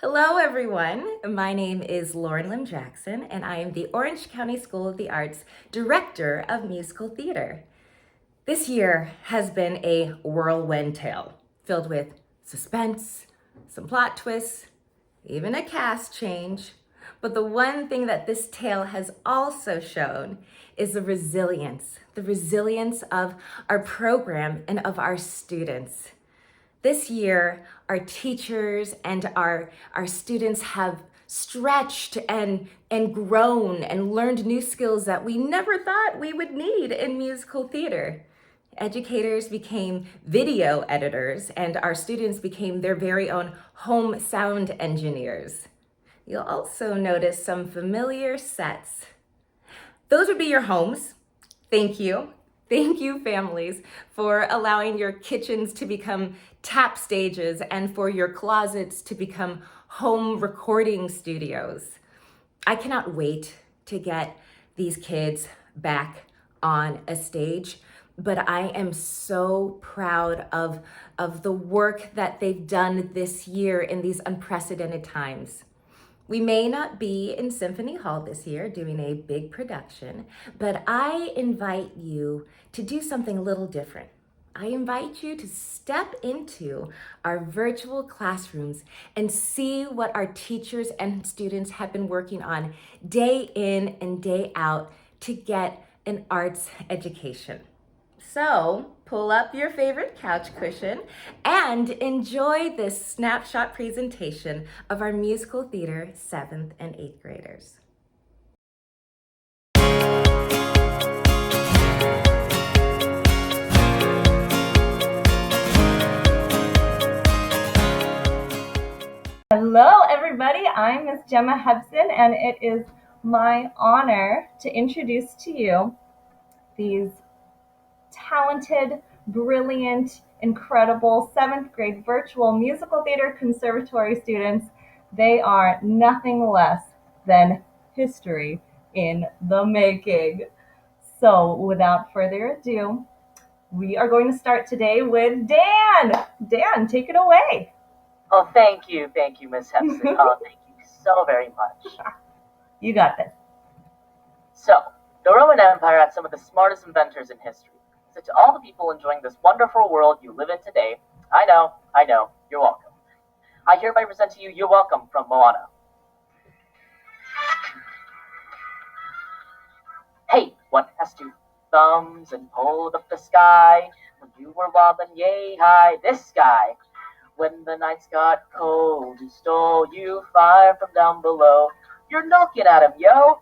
Hello, everyone. My name is Lauren Lim Jackson, and I am the Orange County School of the Arts Director of Musical Theater. This year has been a whirlwind tale filled with suspense, some plot twists, even a cast change. But the one thing that this tale has also shown is the resilience of our program and of our students. This year, our teachers and our students have stretched and grown and learned new skills that we never thought we would need in musical theater. Educators became video editors, and our students became their very own home sound engineers. You'll also notice some familiar sets. Those would be your homes. Thank you. Thank you, families, for allowing your kitchens to become tap stages and for your closets to become home recording studios. I cannot wait to get these kids back on a stage, but I am so proud of the work that they've done this year in these unprecedented times. We may not be in Symphony Hall this year doing a big production, but I invite you to do something a little different. I invite you to step into our virtual classrooms and see what our teachers and students have been working on day in and day out to get an arts education. So pull up your favorite couch cushion and enjoy this snapshot presentation of our musical theater 7th and 8th graders. Hello, everybody. I'm Miss Gemma Hudson, and it is my honor to introduce to you these talented, brilliant, incredible 7th grade virtual musical theater conservatory students. They are nothing less than history in the making. So, without further ado, we are going to start today with Dan. Dan, take it away. Oh, thank you, Miss Hudson. Oh, thank you so very much. You got this. So, the Roman Empire had some of the smartest inventors in history. So to all the people enjoying this wonderful world you live in today, I know, you're welcome. I hereby present to you You're Welcome from Moana. Hey, what has two thumbs and pulled up the sky? When you were wobbling yay high, this guy. When the nights got cold, he stole you fire from down below. You're knocking at him, yo!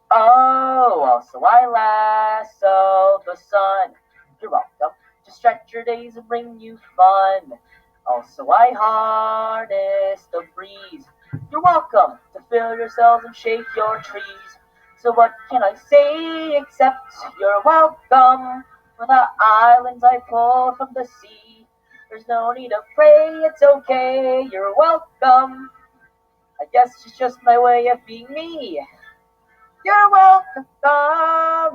Oh, also I lasso the sun. You're welcome to stretch your days and bring you fun. Also I harness the breeze. You're welcome to fill your cells and shake your trees. So what can I say except you're welcome for the islands I pull from the sea. There's no need to pray, it's okay, you're welcome. I guess it's just my way of being me. You're welcome,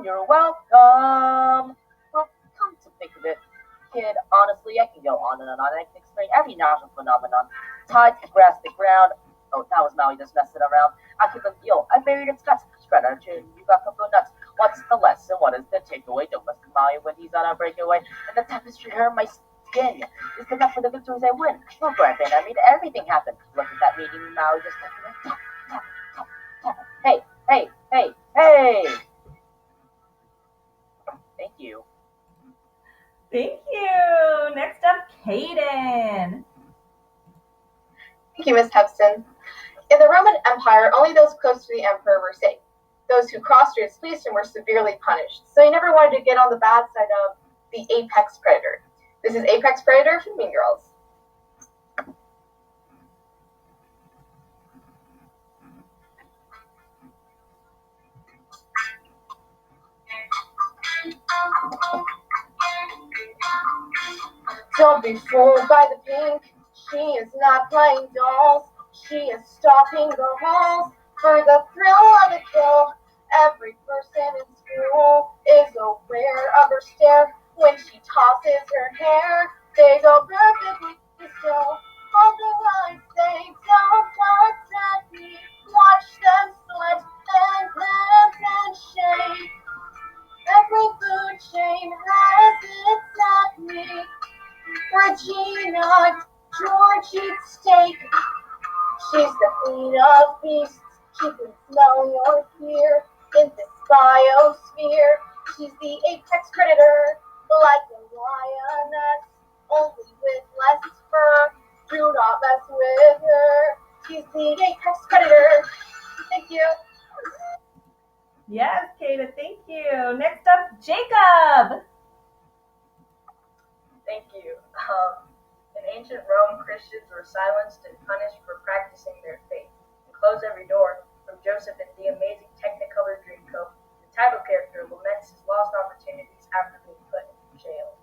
you're welcome. Well, come to think of it, kid, honestly, I can go on and on. I can explain every natural phenomenon. Tides that grass the ground. Oh, that was Maui just messing around. I keep them, I buried its guts. Spread out chin, you got couple nuts. What's the lesson? What is the takeaway? Don't mess with Maui when he's on a breakaway. And the tapestry hurt my skin. Is the enough for the victories I win? No granted, I made everything happen. Look at that meeting, Maui just tap, tap, tap, tap. Hey, hey, hey, hey! Thank you. Thank you. Next up, Kaden. Thank you, Ms. Hudson. In the Roman Empire, only those close to the emperor were safe. Those who crossed or displeased him were severely punished, so he never wanted to get on the bad side of the apex predator. This is Apex Predator from Mean Girls. Don't be fooled by the pink. She is not playing dolls. She is stalking the halls for the thrill of the kill. Every person in school is aware of her stare. When she tosses her hair, they go perfectly still. Although I say don't She's the queen of beasts. She can smell your fear in this biosphere. She's the apex predator, like a lioness, only with less fur. Do not mess with her. She's the apex predator. Thank you. Yes, Kata, thank you. Next up, Jacob. Thank you. In ancient Rome, Christians were silenced and punished for practicing their faith. And Close Every Door, from Joseph and the Amazing Technicolor Dreamcoat, the title character laments his lost opportunities after being put in jail.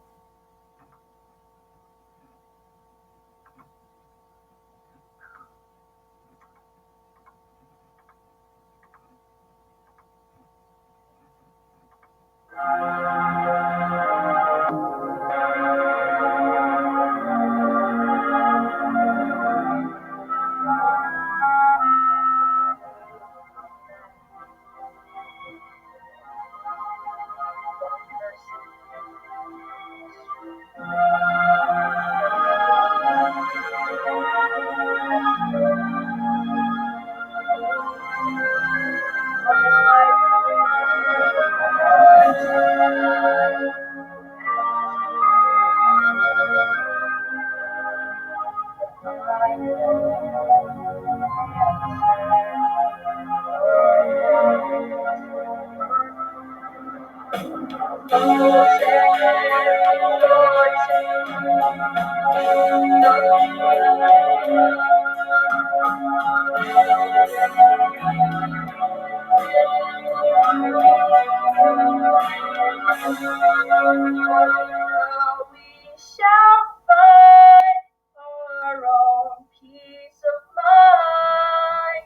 We shall fight for our own peace of mind,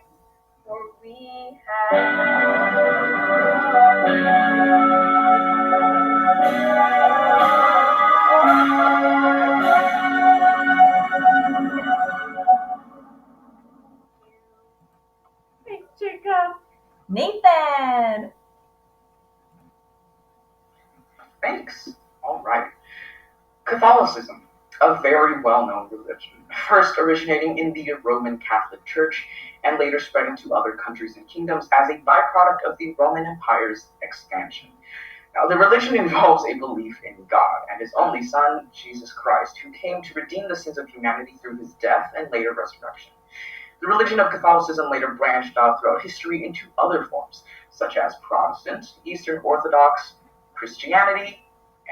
for we Thanks, Jacob. Nathan. Thanks. All right. Catholicism, a very well-known religion, first originating in the Roman Catholic Church and later spreading to other countries and kingdoms as a byproduct of the Roman Empire's expansion. Now, the religion involves a belief in God and his only Son, Jesus Christ, who came to redeem the sins of humanity through his death and later resurrection. The religion of Catholicism later branched out throughout history into other forms, such as Protestant, Eastern Orthodox, Christianity,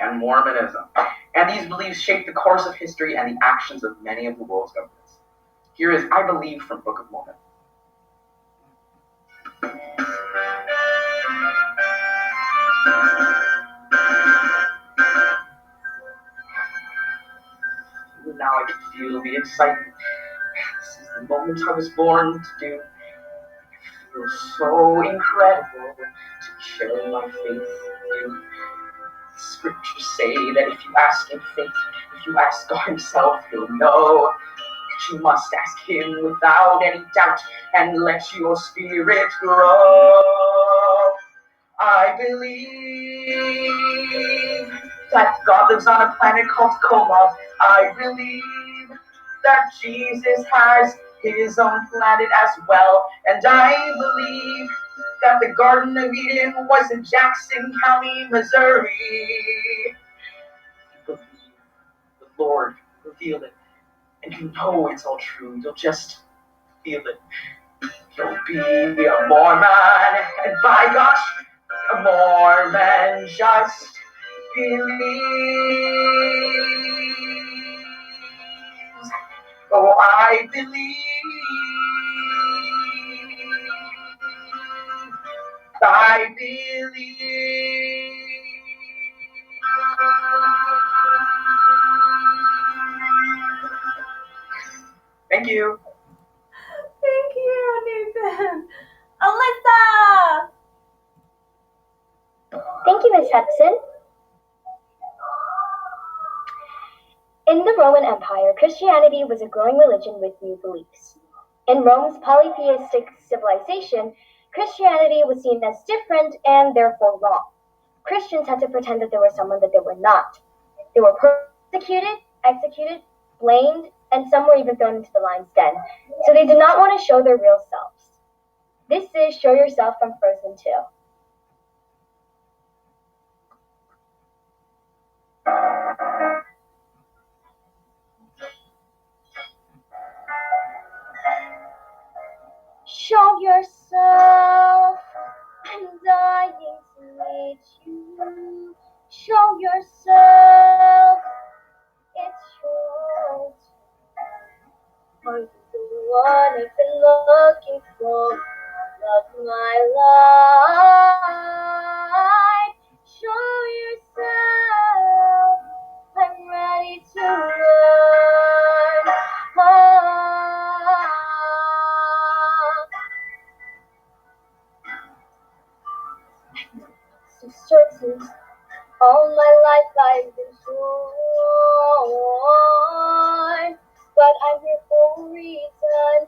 and Mormonism. And these beliefs shaped the course of history and the actions of many of the world's governments. Here is I Believe from Book of Mormon. Now I can feel the excitement. This is the moment I was born to do. It feels so incredible to share my faith with you. Scriptures say that if you ask in faith, if you ask God himself, he'll know. But you must ask him without any doubt and let your spirit grow. I believe that God lives on a planet called Koma. I believe that Jesus has his own planet as well. And I believe that the Garden of Eden was in Jackson County, Missouri. You believe the Lord revealed it, and you know it's all true. You'll just feel it. You'll be a Mormon, and by gosh, a Mormon just believes. Oh, I believe. I believe. Thank you. Thank you, Nathan. Alyssa. Thank you, Ms. Hudson. In the Roman Empire, Christianity was a growing religion with new beliefs. In Rome's polytheistic civilization, Christianity was seen as different and therefore wrong. Christians had to pretend that they were someone that they were not. They were persecuted, executed, blamed, and some were even thrown into the lion's den. So they did not want to show their real selves. This is Show Yourself from Frozen 2. Show yourself, I'm dying to meet you. Show yourself, it's your turn. Are you the one I've been looking for? Love my life. Show yourself, I'm ready to learn. So certain, all my life I've been torn, but I'm here for a reason.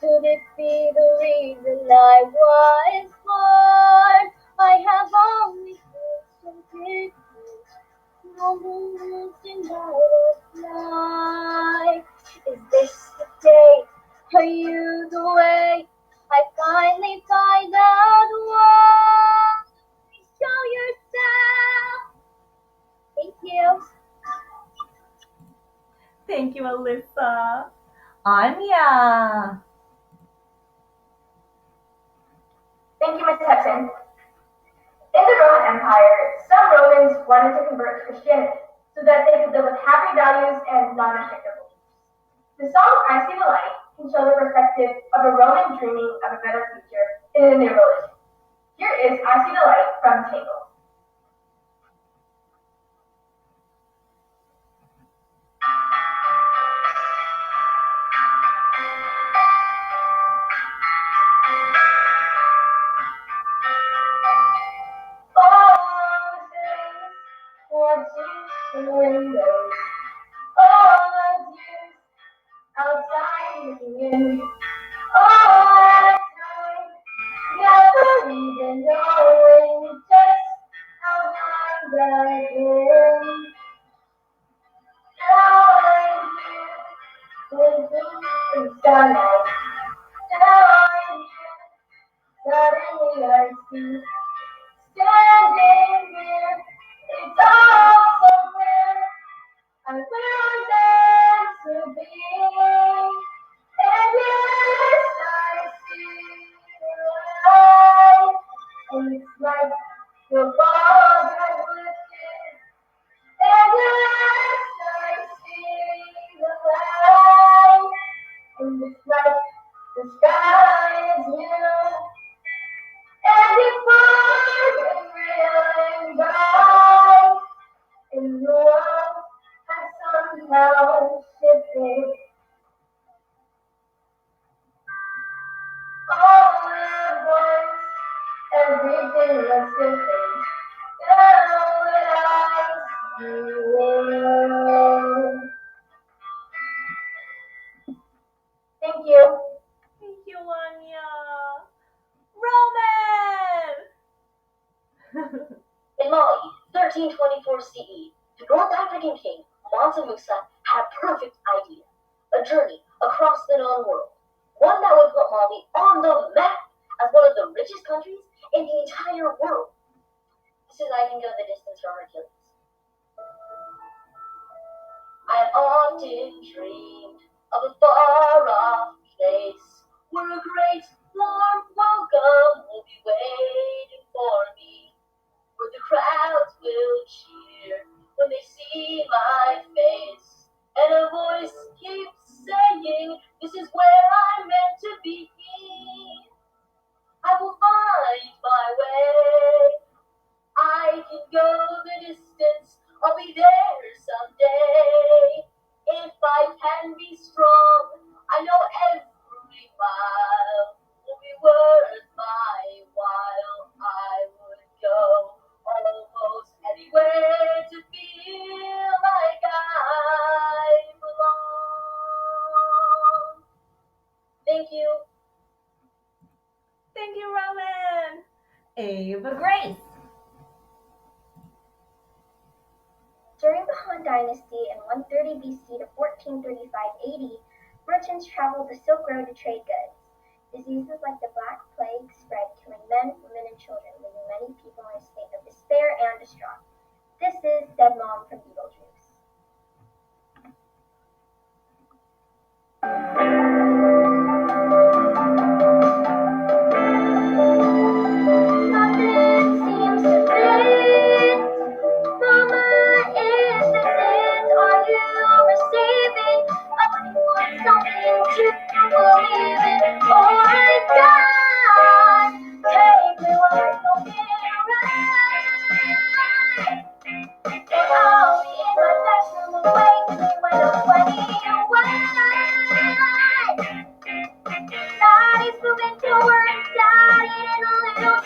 Could it be the reason I was born? I have always been so different, no moves in butterfly. Is this the day? Are you the way? I finally find out why. Show yourself. Thank you. Thank you, Alyssa. Anya. Thank you, Ms. Hudson. In the Roman Empire, some Romans wanted to convert to Christianity so that they could live with happy values and non-restrictive beliefs. The song I See the Light can show the perspective of a Roman dreaming of a better future in a new religion. Here is I See the Light from Tangled. Windows, all those years outside looking in, all that time, never even knowing just how blind I've been. Now I'm here, living in starlight. Now I'm here, suddenly I see, standing here, it's all so clear. I found them to be, and yes, I see the light, and it's like the fog has lifted, and yes, I see the light, and it's like the sky is new, and it's bright and real and bright, in the world has somehow shifted. All at once, everything looks different. Now that I see you. Thank you. Thank you, Anya. Roman! In Mali, 1324 CE, the North African king Mansa Musa had a perfect idea: a journey across the known world, one that would put Mali on the map as one of the richest countries in the entire world. This is I Can Go the Distance from Hercules. I have often dreamed of a far-off place where a great warm welcome will be waiting for me, where the crowds will cheer when they see my face, and a voice keeps saying, "This is where I'm meant to be." I will find my way. I can go the distance. I'll be there someday. If I can be strong, I know every mile will be worth my while. I would go almost anywhere to feel like I belong. Thank you. Thank you, Roman. Ava Grace. During the Han Dynasty in 130 BC to 1435 AD, merchants traveled the Silk Road to trade goods. Diseases like the Black Plague spread, killing men, women, and children, leaving many people in a state of despair and distraught. This is Dead Mom from Beetlejuice. Nothing seems to fit. Mama, is this it? Are you receiving? I want something to believe in. Oh my God, take me where I don't get right. Or I'll be in my bedroom awake when I'm 20 away. Daddy's moving towards daddy in a little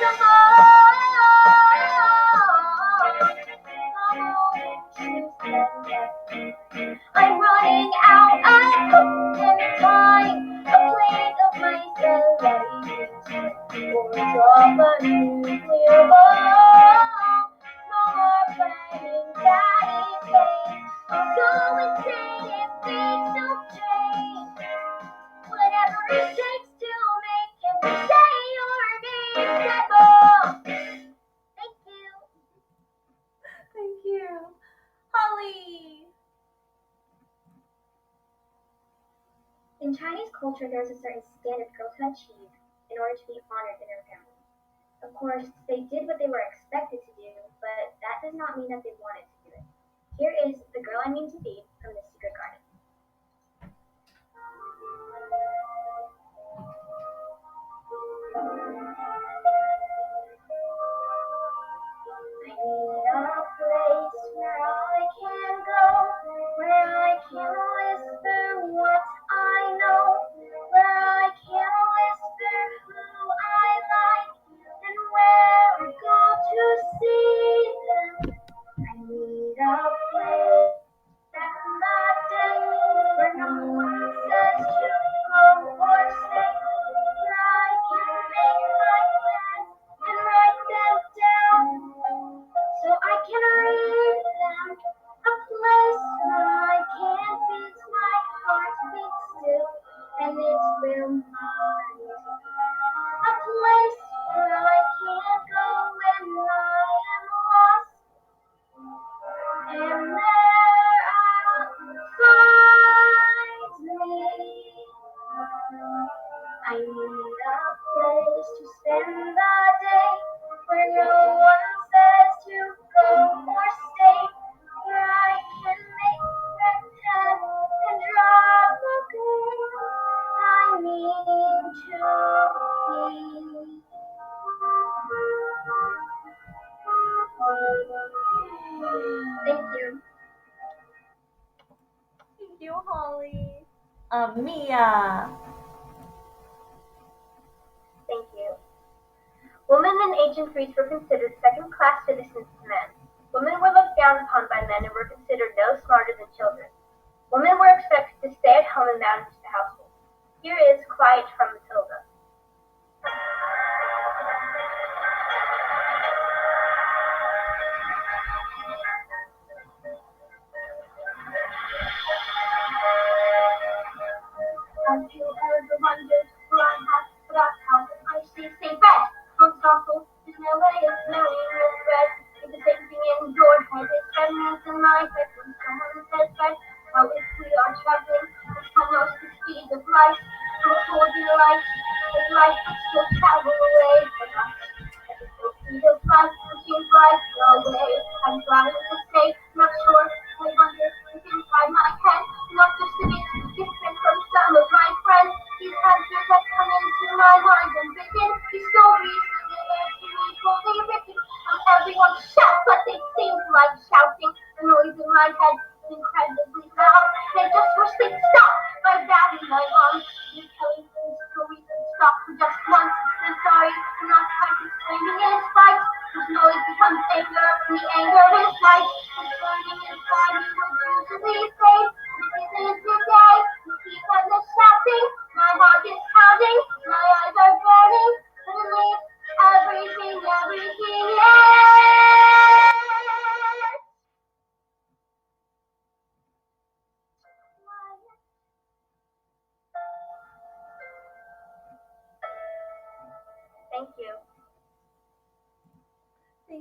I'm running out of hope and time. A plate of mice and lettuce, or drop a nuclear bomb. No more playing daddy's game. I'll go insane if things don't change. Whatever it takes to make him say your name, Dead Mom. Thank you. Thank you. Holly! In Chinese culture, there is a certain standard girls had achieve in order to be honored in her family. Of course, they did what they were expected to do, but that does not mean that they wanted to do it. Here is The Girl I Mean to Be from The Secret Garden. I need a place where I can go, where I can whisper what I know, where I can whisper who I like, and where I go to see them. I need a place that's not dead, where no one says to go or stay, where I can make my plans and write them down, so I can read them. A place where I can beat my heart beat still, and it's real mine. A place where I can go when I am lost, and there I'll find me. I need a place to spend the day, where no one says to go or stay, where I can make red pen and drop a girl I mean to be. Thank you. Thank you, Holly. Mia. Thank you. Women in ancient Greece were considered second-class citizens to men. Women were looked down upon by men and were considered no smarter than children. Women were expected to stay at home and manage the household. Here is Quiet from Matilda. Have you ever wondered who I have forgot how I say bed? Most awful, there's no way of knowing with bread. It's the same thing in your head, it's sadness in my head when someone says bed. How if we are traveling at almost the speed of light, how cold you like, if life could still travel away from us. At the speed of light, it seems like no way. I'm trying to say, not sure, I wonder if inside my head, not just a bit different from some of my friends. These answers that come into my mind and vision, these stories similar to me, fully written. Everyone shouts, but they seem like shouting. The noise in my head is incredibly loud. They just wish they'd stop. My dad and my mom, you're telling me stories and stop for just once. I'm sorry, I'm not quite explaining it right. This noise becomes anger, and the anger is right. It's burning inside me would usually say, this isn't your day. You keep on the shouting.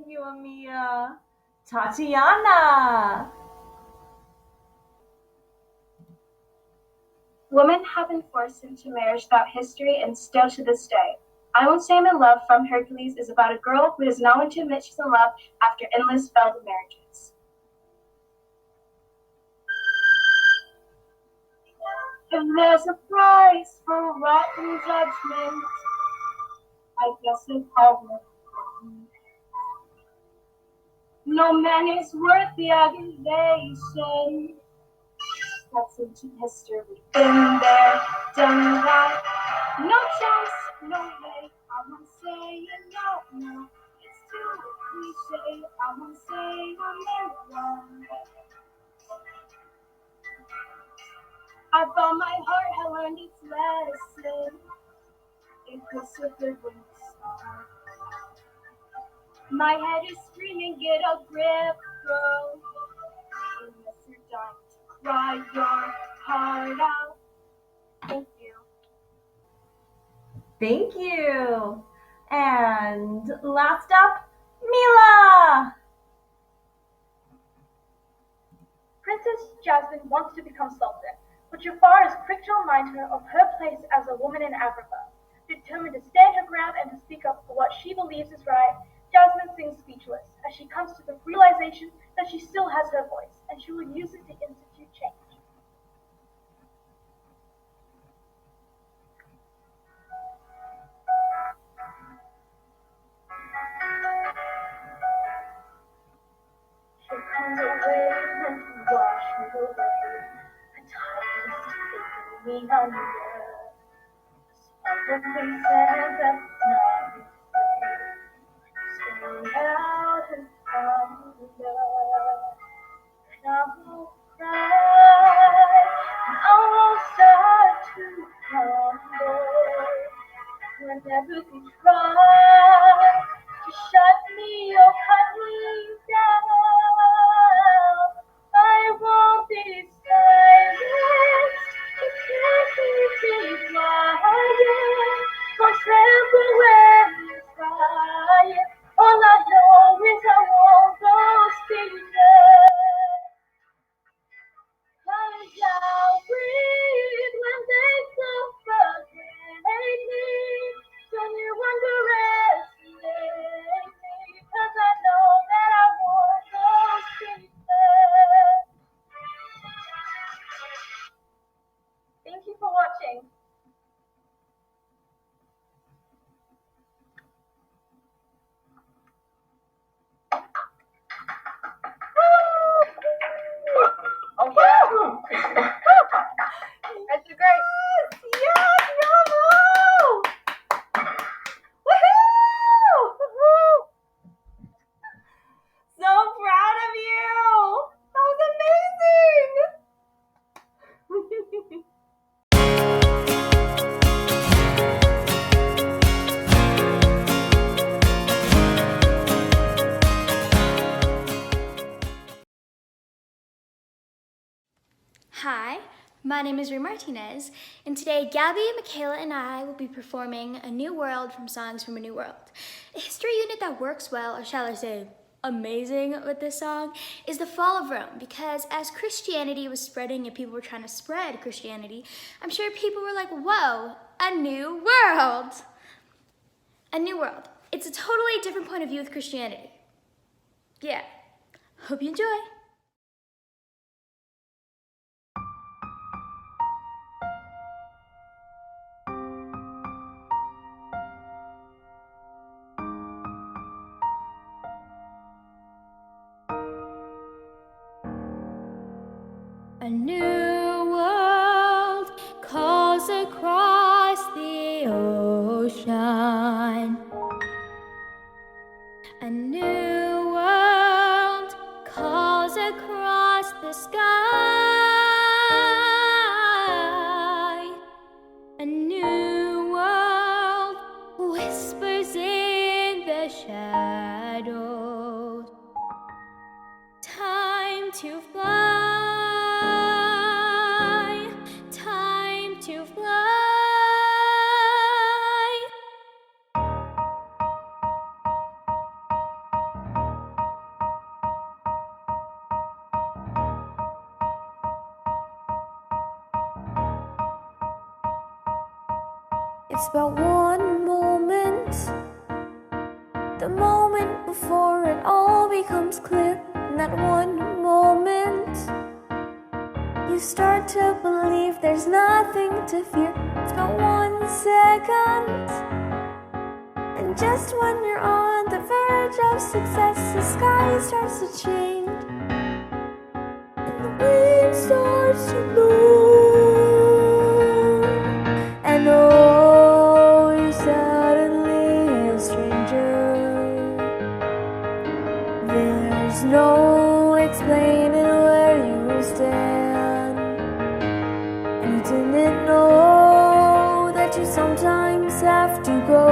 Thank you, Amia. Tatiana. Women have been forced into marriage throughout history and still to this day. I Won't Say I'm in Love from Hercules is about a girl who is not willing to admit she's in love after endless failed marriages. If there's a price for rotten judgment, I guess it's over. No man is worth the aggravation. That's into history. Been there, done that. No chance, no way. I won't say it, no. It's too cliche. I won't say I'm in love. I thought my heart had learned its lesson. It persevered when it started. My head is screaming, get a grip, girl. Unless you're dying to cry your heart out. Thank you. Thank you. And last up, Mila. Princess Jasmine wants to become Sultan, but Jafar is quick to remind her of her place as a woman in Africa. Determined to stand her ground and to speak up for what she believes is right, Jasmine sings speechless as she comes to the realization that she still has her voice, and she will use it to institute change. Here comes a wave meant to wash me away, a tide is taking me under. All the places that not stay out and thunder. And I will cry, and I will start to crumble. Whenever you try to shut me or cut me down, I won't be silenced. You can't keep me quiet. Contemporary trying. All I know is I won't go speechless. 'Cause I'll breathe when they suffocate me. Don't you underestimate me? 'Cause I know that I won't go speechless. Thank you for watching. Oh yeah. That's great. Yes, bravo! Woohoo! Woohoo! So proud of you! That was amazing! Hi, my name is Rue Martinez, and today Gabby, Michaela, and I will be performing A New World from Songs from a New World. A history unit that works well, or shall I say, amazing with this song, is the fall of Rome, because as Christianity was spreading and people were trying to spread Christianity, I'm sure people were like, whoa, a new world! A new world. It's a totally different point of view with Christianity. Yeah, hope you enjoy. A new world calls across the ocean. A new world calls across the sky. A new world whispers in the shadows. Time to fly. It's about one moment, the moment before it all becomes clear. In that one moment, you start to believe there's nothing to fear. It's about 1 second, and just when you're on the verge of success, the sky starts to change, and the wind starts to blow, and oh, you're suddenly a stranger. There's no explaining where you stand, and you didn't know that you sometimes have to go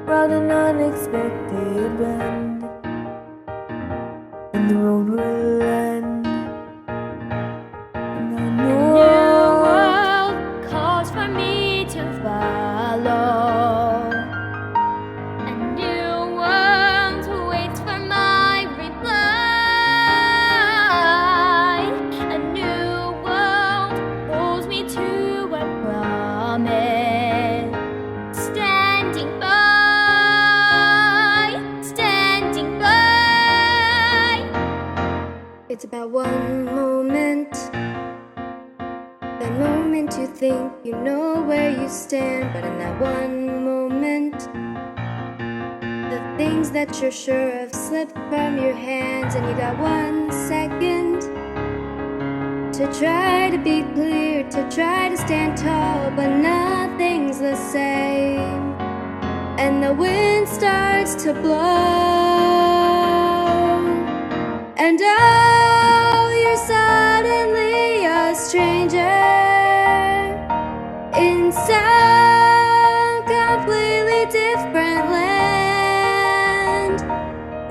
round an unexpected bend, and the road will end. And I know New world calls for me to follow. A new world waits for my reply. A new world holds me to a promise. Standing by. it's about one moment, the moment you think you know where you stand, but in that one moment, the things that you're sure of slip from your hands, and you got 1 second to try to be clear, to try to stand tall, but nothing's the same, and the wind starts to blow, and oh, you're suddenly a stranger in some completely different land,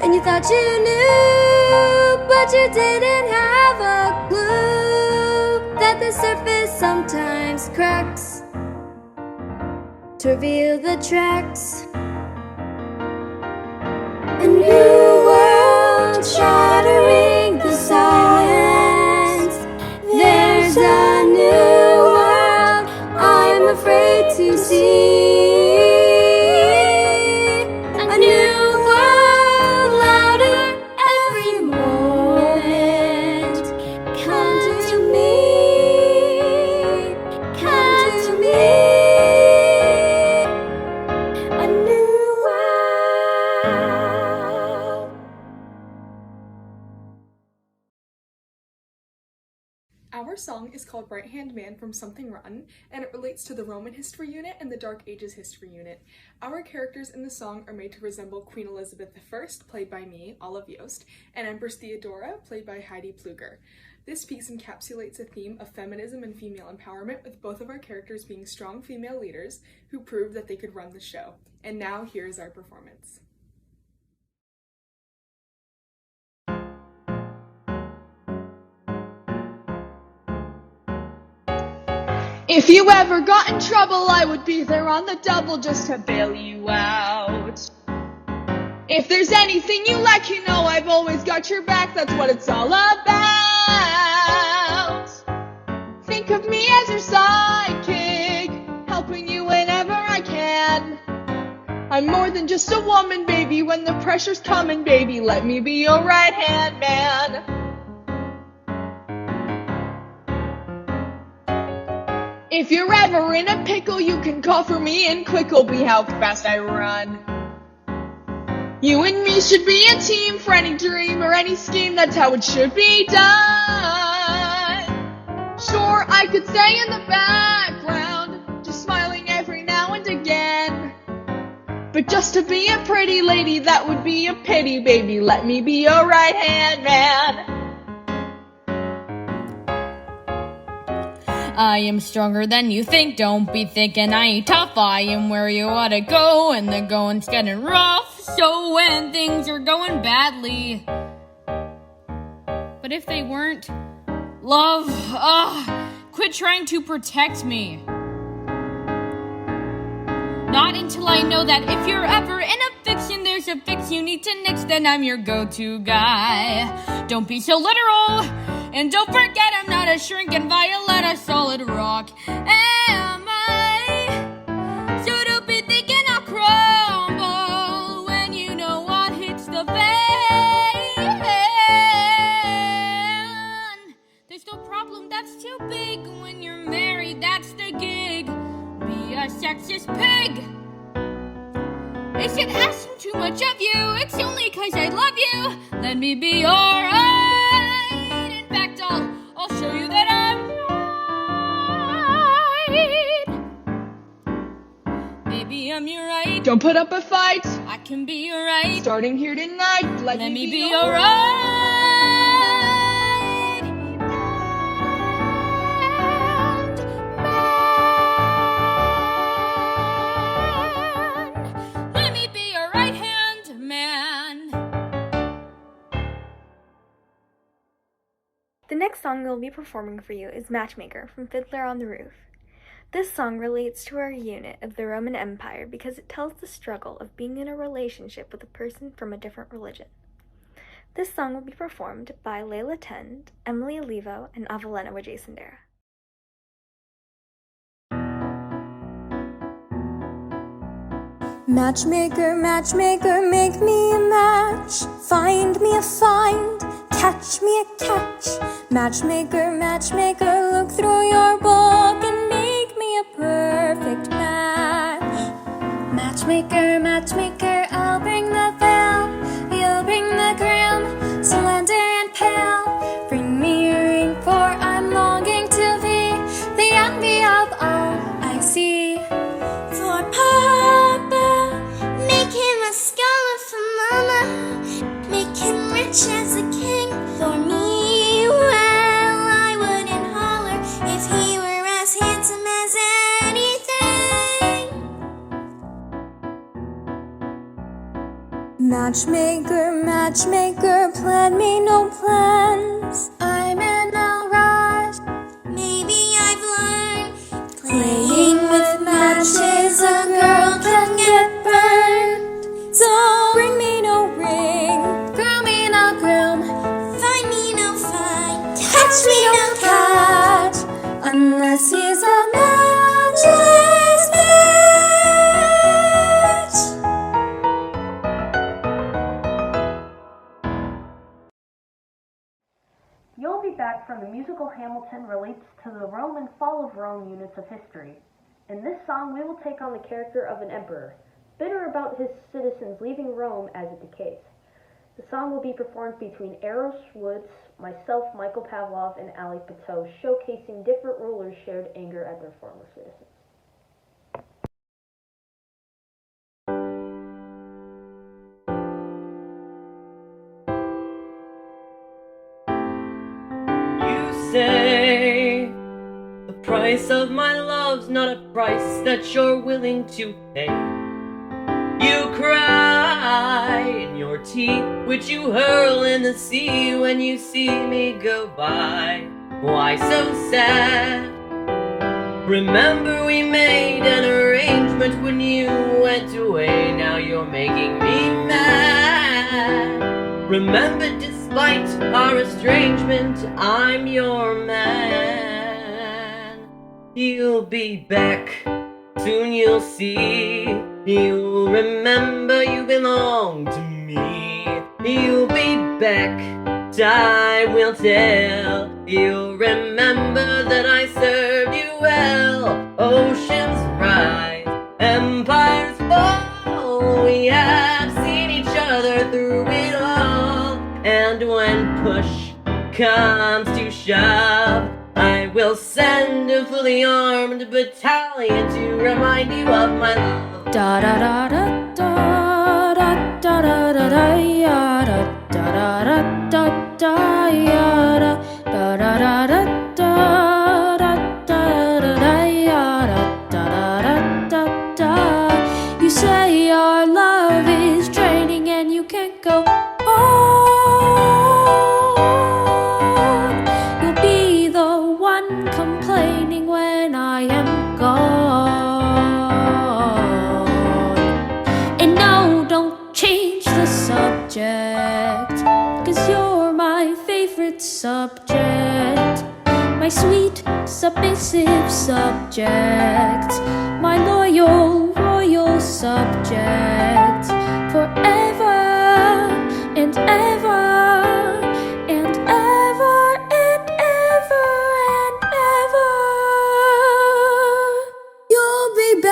and you thought you knew, but you didn't have a clue that the surface sometimes cracks to reveal the tracks. A new world shattering the silence. There's a new world I'm afraid to see. A new world louder every moment. Come to me, come to me. A new world. Our song is called Right Hand Man from Something Rotten, and it relates to the Roman History Unit and the Dark Ages History Unit. Our characters in the song are made to resemble Queen Elizabeth I, played by me, Olive Yost, and Empress Theodora, played by Heidi Pluger. This piece encapsulates a theme of feminism and female empowerment, with both of our characters being strong female leaders who proved that they could run the show. And now, here's our performance. If you ever got in trouble, I would be there on the double just to bail you out. If there's anything you lack, you know I've always got your back, that's what it's all about. Think of me as your sidekick, helping you whenever I can. I'm more than just a woman, baby, when the pressure's coming, baby, let me be your right-hand man. If you're ever in a pickle, you can call for me and quick'll be how fast I run. You and me should be a team for any dream or any scheme, that's how it should be done. Sure, I could stay in the background, just smiling every now and again. But just to be a pretty lady, that would be a pity, baby, let me be your right-hand man. I am stronger than you think, don't be thinking I ain't tough. I am where you ought to go, and the going's getting rough. So when things are going badly, but if they weren't, love, quit trying to protect me. Not until I know that if you're ever in a fiction, there's a fix you need to nix, then I'm your go-to guy. Don't be so literal, and don't forget I'm not a shrinking violet, a solid rock. Am I? a sexist pig. They said asking too much of you, it's only 'cause I love you. Let me be alright. In fact, I'll show you that I'm right. Baby, I'm your right. Don't put up a fight. I can be your right. Starting here tonight, let me be your right. Let me be your right-hand man. The next song we'll be performing for you is Matchmaker from Fiddler on the Roof. This song relates to our unit of the Roman Empire because it tells the struggle of being in a relationship with a person from a different religion. This song will be performed by Layla Tend, Emily Olivo, and Avelena Wajasandera. Matchmaker, matchmaker, make me a match. Find me a find, catch me a catch. Matchmaker, matchmaker, look through your book and make me a perfect match. Matchmaker, matchmaker, I'll bring the veil, you'll bring the groom, slender and pale. Bring me a ring, for I'm longing to be the envy of all I see. For Papa, make him a scholar for Mama, make him rich as a king. For me, well, I wouldn't holler if he were as handsome as anything. Matchmaker, matchmaker, plan me no plans. I'm in a rush. Maybe I've learned playing with matches, a girl can get burned. So bring me no ring, groom me no groom, find me no find, catch me no catch, unless he's a matchless match. You'll be back from the musical Hamilton relates to the Rome and fall of Rome units of history. In this song, we will take on the character of an emperor, bitter about his citizens leaving Rome as it decays. The song will be performed between Eros Woods, myself, Michael Pavlov, and Ali Pateau, showcasing different rulers' shared anger at their former citizens. Say the price of my love's not a price that you're willing to pay. You cry in your tea, which you hurl in the sea when you see me go by. Why so sad? Remember we made an arrangement when you went away. Now you're making me mad. Remember, despite our estrangement, I'm your man. You'll be back, soon you'll see. You'll remember you belong to me. You'll be back, time will tell. You'll remember that I served you well. Oceans rise, empires fall. We have seen each other through it all. And when push comes to shove, I will send a fully armed battalion to remind you of my love. Da da da da da da da da da ya da da da da da ya da da da da da da da da ya da da da. You say our love is draining and you can't go on. You'll be the one complaining when I am gone. And no, don't change the subject, 'cause you're my favorite subject. My sweet, submissive subject. My loyal, royal subject. Forever and ever and ever and ever and ever. You'll be back.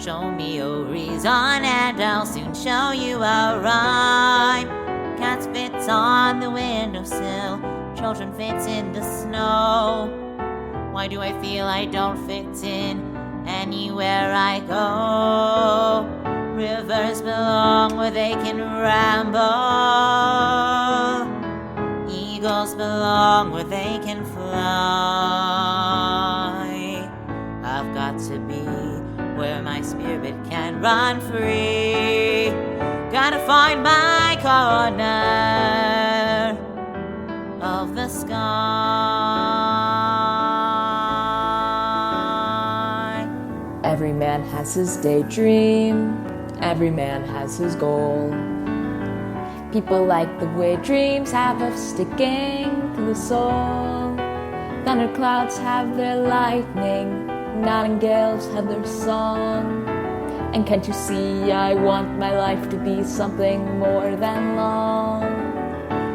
Show me a reason and I'll soon show you a rhyme. Cats fits on the windowsill, children fits in the snow. Why do I feel I don't fit in anywhere I go? Rivers belong where they can ramble. Eagles belong where they can fly. I've got to be where my spirit can run free. Gotta find my corner of the sky. Every man has his daydream. Every man has his goal. People like the way dreams have of sticking to the soul. Thunderclouds have their lightning. Nightingales have their song. And can't you see I want my life to be something more than long?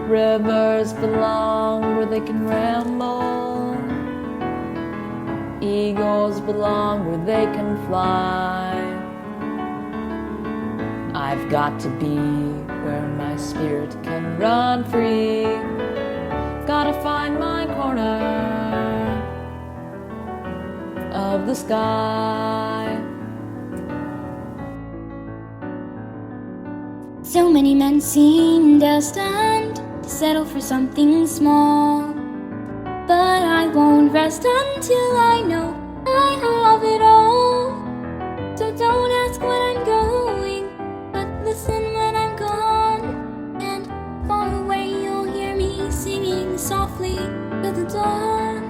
Rivers belong where they can ramble. Eagles belong where they can fly. I've got to be where my spirit can run free. Gotta find my corner of the sky. So many men seem destined to settle for something small, but I won't rest until I know I have it all. So don't ask when I'm going, but listen when I'm gone. And far away you'll hear me singing softly to the dawn.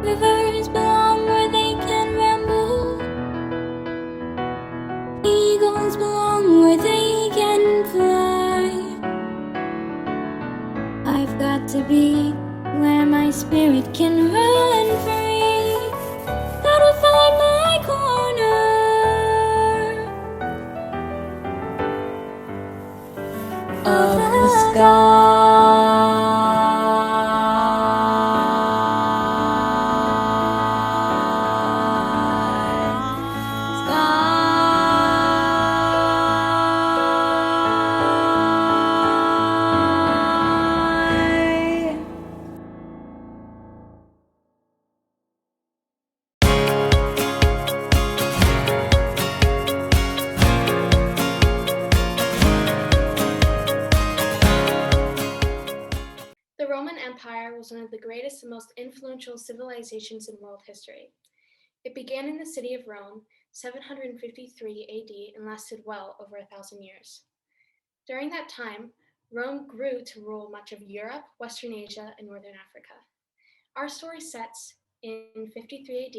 Rivers belong where they can ramble. Eagles belong where they can fly. I've got to be where my spirit can run free. Gotta find my corner of the sky. The Roman Empire was one of the greatest and most influential civilizations in world history. It began in the city of Rome, 753 AD, and lasted well over 1,000 years. During that time, Rome grew to rule much of Europe, Western Asia, and Northern Africa. Our story sets in 53 AD,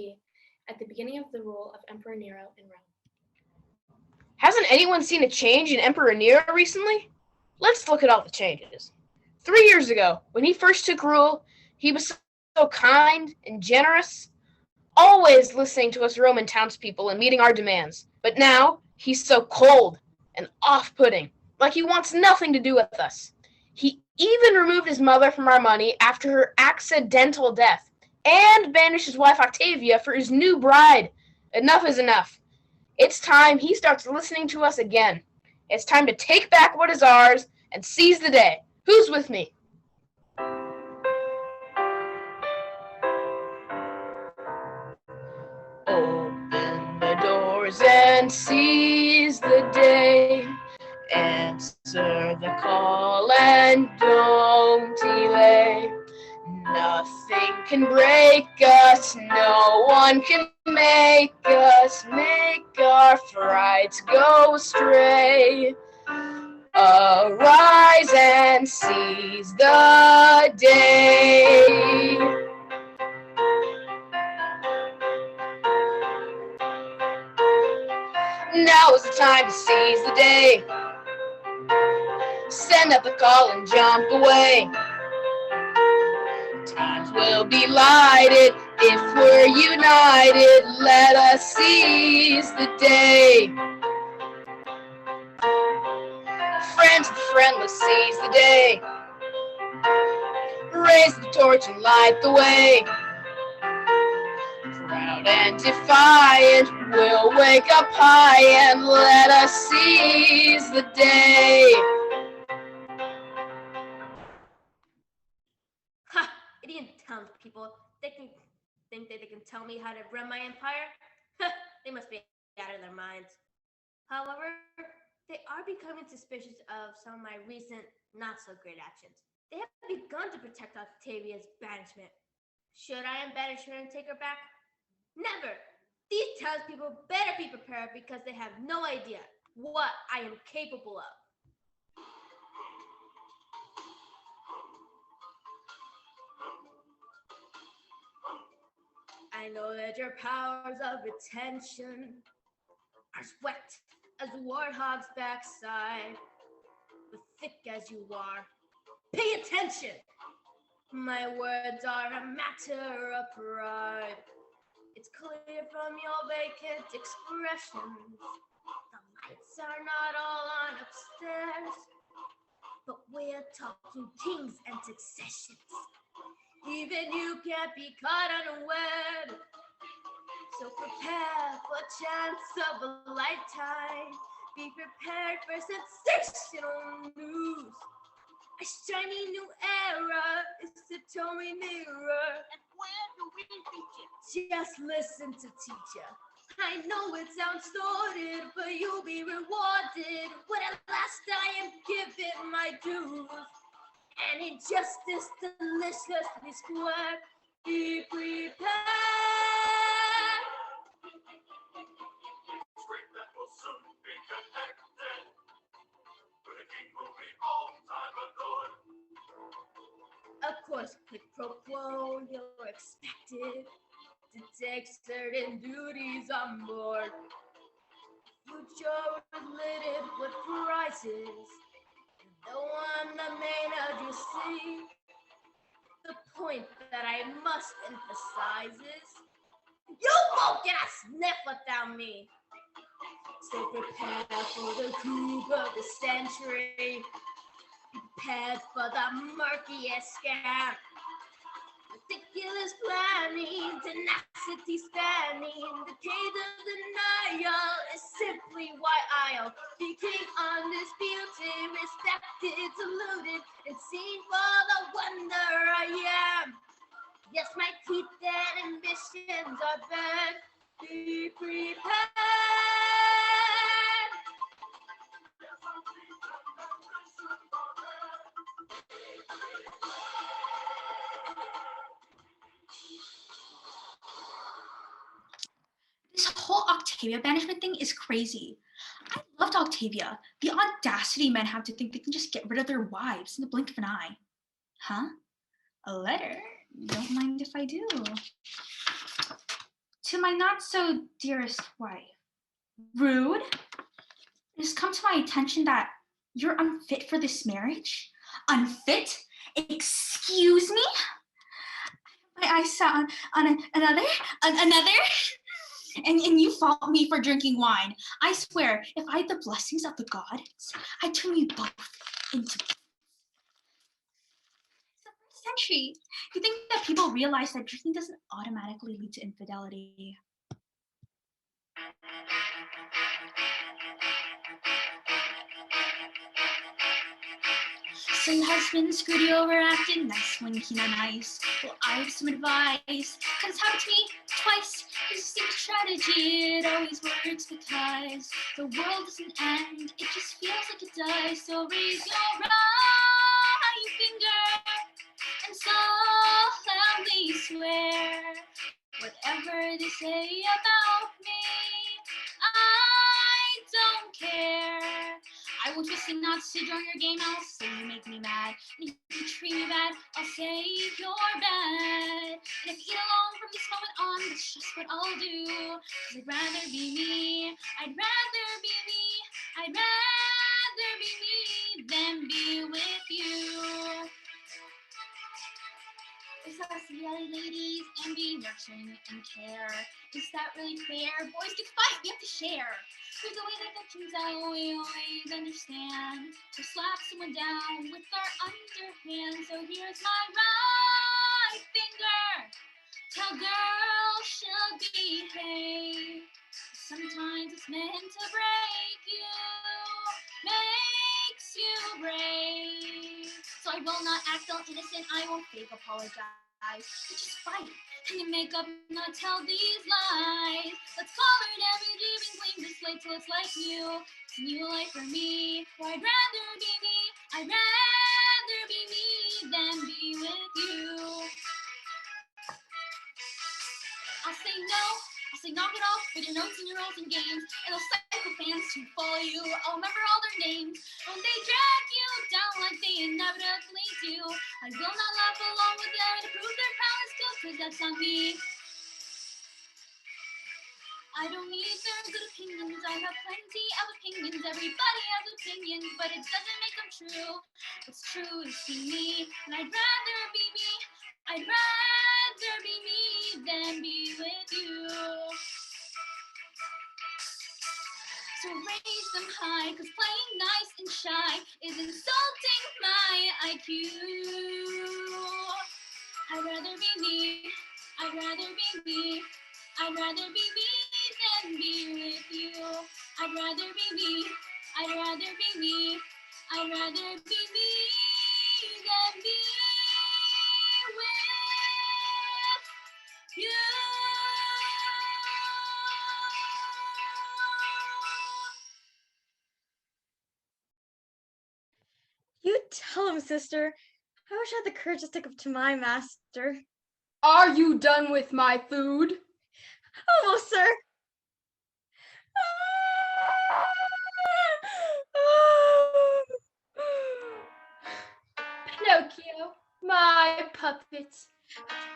at the beginning of the rule of Emperor Nero in Rome. Hasn't anyone seen a change in Emperor Nero recently? Let's look at all the changes. 3 years ago, when he first took rule, he was so kind and generous, always listening to us Roman townspeople and meeting our demands. But now, he's so cold and off-putting, like he wants nothing to do with us. He even removed his mother from our money after her accidental death, and banished his wife Octavia for his new bride. Enough is enough. It's time he starts listening to us again. It's time to take back what is ours and seize the day. Who's with me? Open the doors and seize the day. Answer the call and don't delay. Nothing can break us, no one can make us make our frights go astray. Arise and seize the day. Now is the time to seize the day. Send up the call and jump away. Times will be lighted if we're united. Let us seize the day. Friends and friendless seize the day. Raise the torch and light the way. Proud and defiant, We'll wake up high and let us seize the day. Ha! Idiot townspeople. They can think that they can tell me how to run my empire? They must be out of their minds. However, they are becoming suspicious of some of my recent not-so-great actions. They have begun to protect Octavia's banishment. Should I banish her and take her back? Never! These townspeople better be prepared because they have no idea what I am capable of. I know that your powers of retention are as wet as a warthog's backside, but thick as you are. Pay attention! My words are a matter of pride. It's clear from your vacant expressions. The lights are not all on upstairs, but we're talking kings and successions. Even you can't be caught unaware. So prepare for a chance of a lifetime. Be prepared for sensational news. A shiny new era is tiptoeing nearer. And when do we reach it? Just listen to teacher. I know it sounds sordid, but you'll be rewarded when at last I am given my dues. And injustice deliciously squared. Be prepared. Of course, quid pro quo, you're expected to take certain duties on board. Future is littered with prizes, though I'm the main of you see. The point that I must emphasize is, you won't get a sniff without me. So prepare for the coup of the century. Prepared for the murkiest scam. Ridiculous planning, tenacity spanning. The cave of denial is simply why I'll be king, undisputed, respected, saluted, and seen for the wonder I am. Yes, my teeth and ambitions are bad. Be prepared. This whole Octavia banishment thing is crazy. I loved Octavia. The audacity men have to think they can just get rid of their wives in the blink of an eye. Huh? A letter? Don't mind if I do. To my not-so-dearest wife. Rude? It has come to my attention that you're unfit for this marriage? Unfit? Excuse me? My eyes set on another? And you fault me for drinking wine. I swear, if I had the blessings of the gods, I'd turn you both into... It's the first century. You think that people realize that drinking doesn't automatically lead to infidelity? Some husbands screwed you over acting nice when keen on ice. Well, I have some advice, cause it's happened to me twice. It's the same strategy, it always works because the world doesn't end, it just feels like it does. So raise your right finger and solemnly swear, whatever they say about me, I don't care. I will twist and not to join your game. I'll say you make me mad. And if you treat me bad, I'll say you're bad. And if you get along from this moment on, that's just what I'll do. 'Cause I'd rather be me. I'd rather be me. I'd rather be me than be with you. It's us yelling ladies and be nurturing and care. Is that really fair? Boys get fight, we have to share. There's a way that turns out we always understand. To slap someone down with our underhand. So here's my right finger. Tell girls she'll behave. Sometimes it's meant to break you, makes you brave. So I will not act all innocent, I won't fake apologize. We just fight and then make up, not tell these lies. Let's call her every dream and cling this way till it's like new. It's a new life for me, or I'd rather be me. I'd rather be me than be with you. I'll say no, I'll say knock it off with your notes and your roles and games. And those psycho fans who follow you, I'll remember all their names. When they drag you down like they inevitably do, I will not laugh along with them to prove their prowess too, cause that's not me. I don't need their good opinions, I have plenty of opinions. Everybody has opinions, but it doesn't make them true. What's true is be me, and I'd rather be me. I'd rather be me than be with you. So raise them high, cause playing nice and shy is insulting my IQ. I'd rather be me, I'd rather be me. I'd rather be me than be with you. I'd rather be me, I'd rather be me. I'd rather be me than be with you. You tell him, sister. I wish I had the courage to stick up to my master. Are you done with my food? Almost, sir. Pinocchio, my puppet.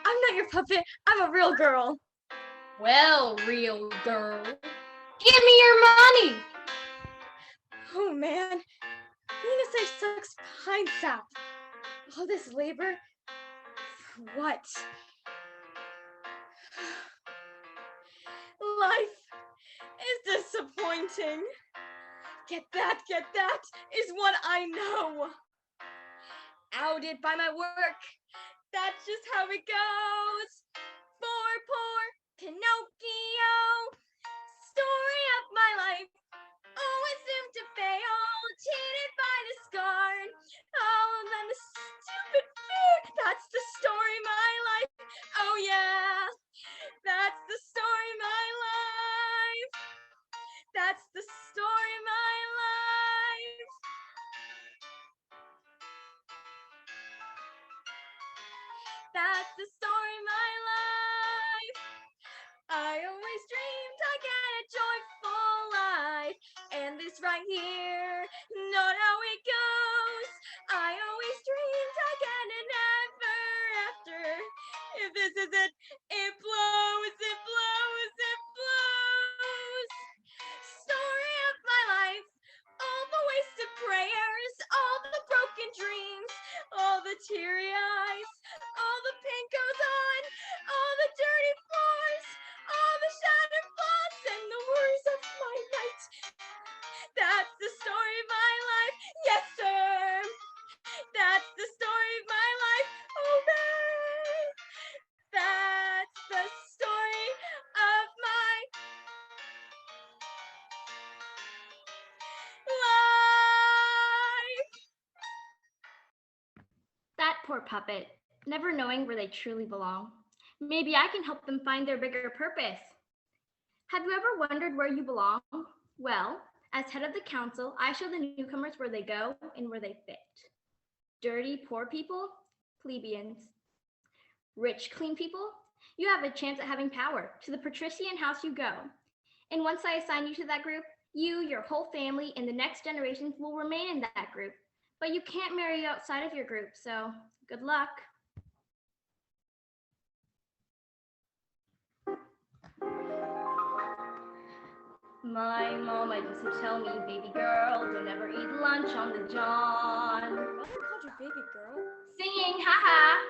I'm not your puppet. I'm a real girl. Well, real girl, give me your money. Oh, man. Being a safe sucks pine sap. All this labor? For what? Life is disappointing. Get that is what I know. Outed by my work. That's just how it goes. Poor Pinocchio. Story of my life. Always doomed to fail. Cheated by the scar. Oh, and then the stupid fear. That's the story of my life. Oh yeah. That's the story of my life. That's the story of my life. That's the story of my life. I always dreamed I'd get a joyful life, and this right here, not how it goes. I always dreamed I'd get an ever after. If this is it, it blows, it blows, it blows. Story of my life, all the wasted prayers, all the broken dreams, all the teary eyes, all the paint goes on, all the dirty floors, all the shattered plots and the worries of my night. That's the story of my life, yes sir. That's the story of my life, oh man. That's the story of my life. That poor puppet, never knowing where they truly belong. Maybe I can help them find their bigger purpose. Have you ever wondered where you belong? Well, as head of the council, I show the newcomers where they go and where they fit. Dirty, poor people, plebeians. Rich, clean people, you have a chance at having power. To the patrician house you go. And once I assign you to that group, you, your whole family, and the next generations will remain in that group. But you can't marry outside of your group, so good luck. My mama used to tell me, baby girl, don't ever eat lunch on the John. Mother called you baby girl? Singing, haha.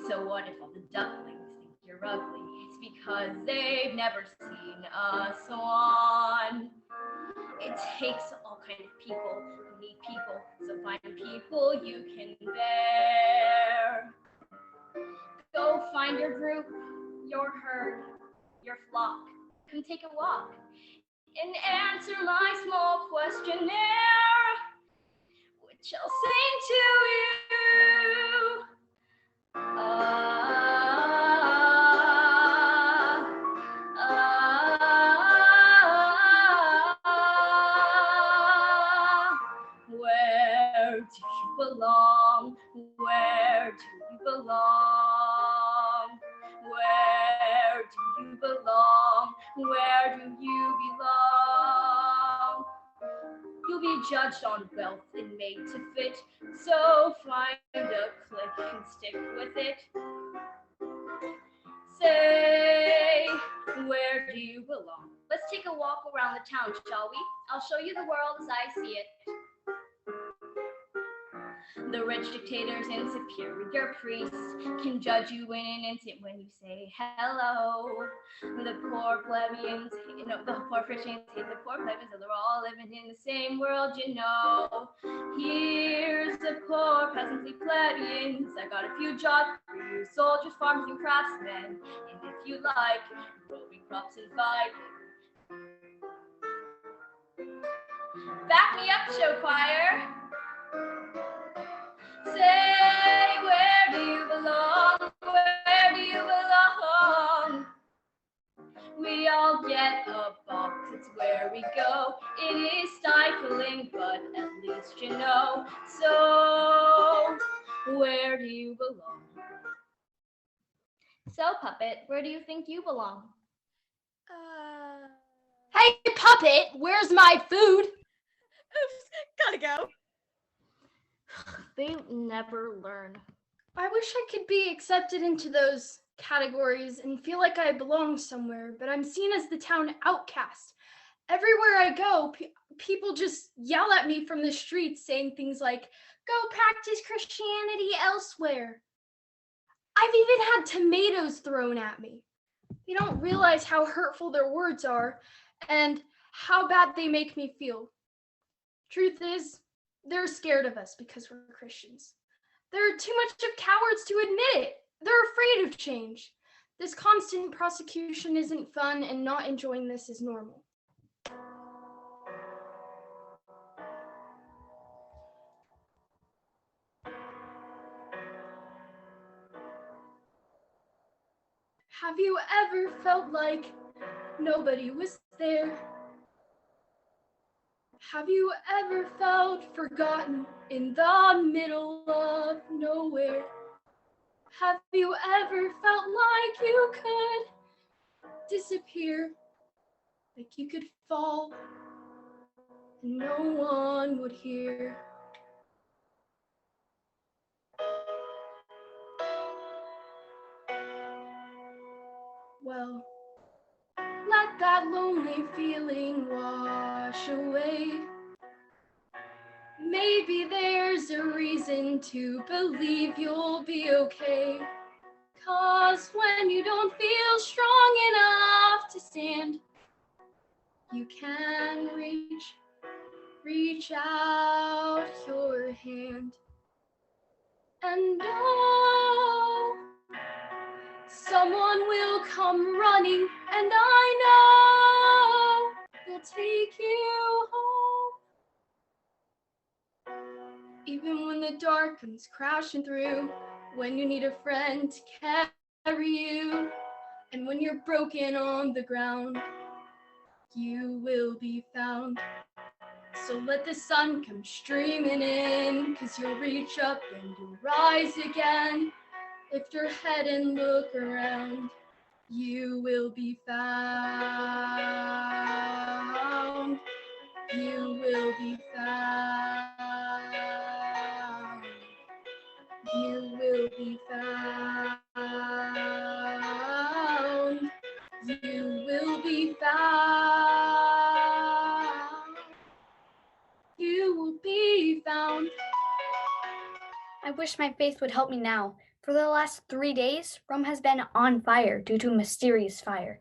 So what if all the ducklings think you're ugly? It's because they've never seen a swan. It takes all kind of people who need people, so find people you can bear. Go find your group, your herd, your flock. Come take a walk. and answer my small questionnaire, which I'll sing to you. Where do you belong? Where do you belong? Where do you belong? Where do you belong? You'll be judged on wealth and made to fit, so find a click and stick with it. Say, where do you belong? Let's take a walk around the town, shall we? I'll show you the world as I see it. The rich dictators and superior priests can judge you in an instant when you say hello. The poor plebeians, the poor Christians hate the poor plebeians, so they're all living in the same world, you know. Here's the poor peasantly plebeians. I got a few jobs for you, soldiers, farmers, and craftsmen. And if you like, growing crops and fighting. Back me up, show choir. Say, where do you belong? Where do you belong? We all get a box, it's where we go. It is stifling, but at least you know. So, where do you belong? So, Puppet, where do you think you belong? Hey, Puppet, where's my food? Oops, gotta go. They never learn. I wish I could be accepted into those categories and feel like I belong somewhere, but I'm seen as the town outcast. Everywhere I go, people just yell at me from the streets saying things like, go practice Christianity elsewhere. I've even had tomatoes thrown at me. They don't realize how hurtful their words are and how bad they make me feel. Truth is, they're scared of us because we're Christians. They're too much of cowards to admit it. They're afraid of change. This constant prosecution isn't fun, and not enjoying this is normal. Have you ever felt like nobody was there? Have you ever felt forgotten in the middle of nowhere? Have you ever felt like you could disappear, like you could fall and no one would hear? Well, let that lonely feeling wash away. Maybe there's a reason to believe you'll be okay. 'Cause when you don't feel strong enough to stand, you can reach out your hand. And oh, someone will come running, and I know they'll take you home. Even when the dark comes crashing through, when you need a friend to carry you, and when you're broken on the ground, you will be found. So let the sun come streaming in, 'cause you'll reach up and you'll rise again. Lift your head and look around, you will be found. You will be found. You will be found. You will be found. You will be found. I wish my faith would help me now. For the last 3 days, Rome has been on fire due to a mysterious fire.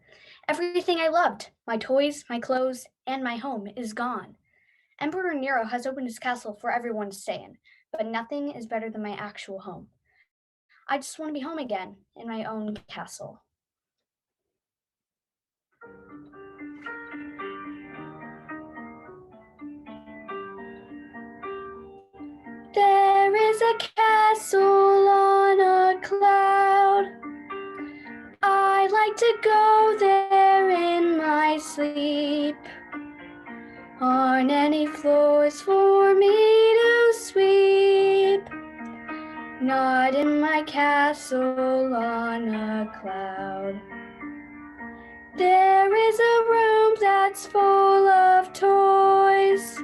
Everything I loved, my toys, my clothes, and my home, is gone. Emperor Nero has opened his castle for everyone to stay in, but nothing is better than my actual home. I just want to be home again, in my own castle. want to go there in my sleep. Aren't any floors for me to sweep? Not in my castle on a cloud. There is a room that's full of toys.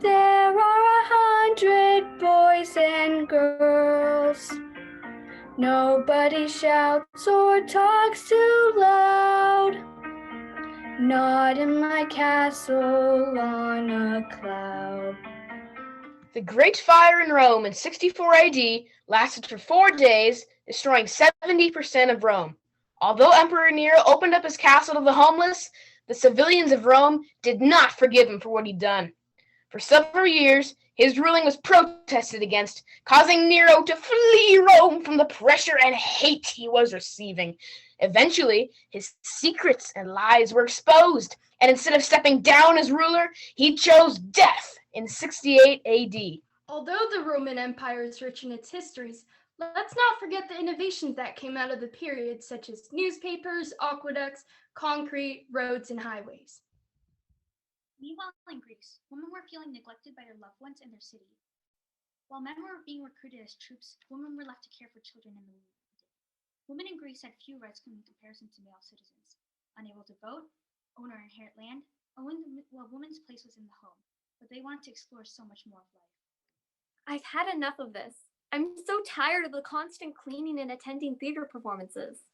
There are 100 boys and girls. Nobody shouts or talks too loud. Not in my castle on a cloud. The Great Fire in Rome in 64 AD lasted for 4 days, destroying 70% of Rome. Although Emperor Nero opened up his castle to the homeless, the civilians of Rome did not forgive him for what he'd done. For several years, his ruling was protested against, causing Nero to flee Rome from the pressure and hate he was receiving. Eventually, his secrets and lies were exposed, and instead of stepping down as ruler, he chose death in 68 AD. Although the Roman Empire is rich in its histories, let's not forget the innovations that came out of the period, such as newspapers, aqueducts, concrete, roads, and highways. Meanwhile, in Greece, women were feeling neglected by their loved ones in their city. While men were being recruited as troops, women were left to care for children in the womb. Women in Greece had few rights in comparison to male citizens. Unable to vote, own or inherit land, a woman's place was in the home, but they wanted to explore so much more of life. I've had enough of this. I'm so tired of the constant cleaning and attending theater performances.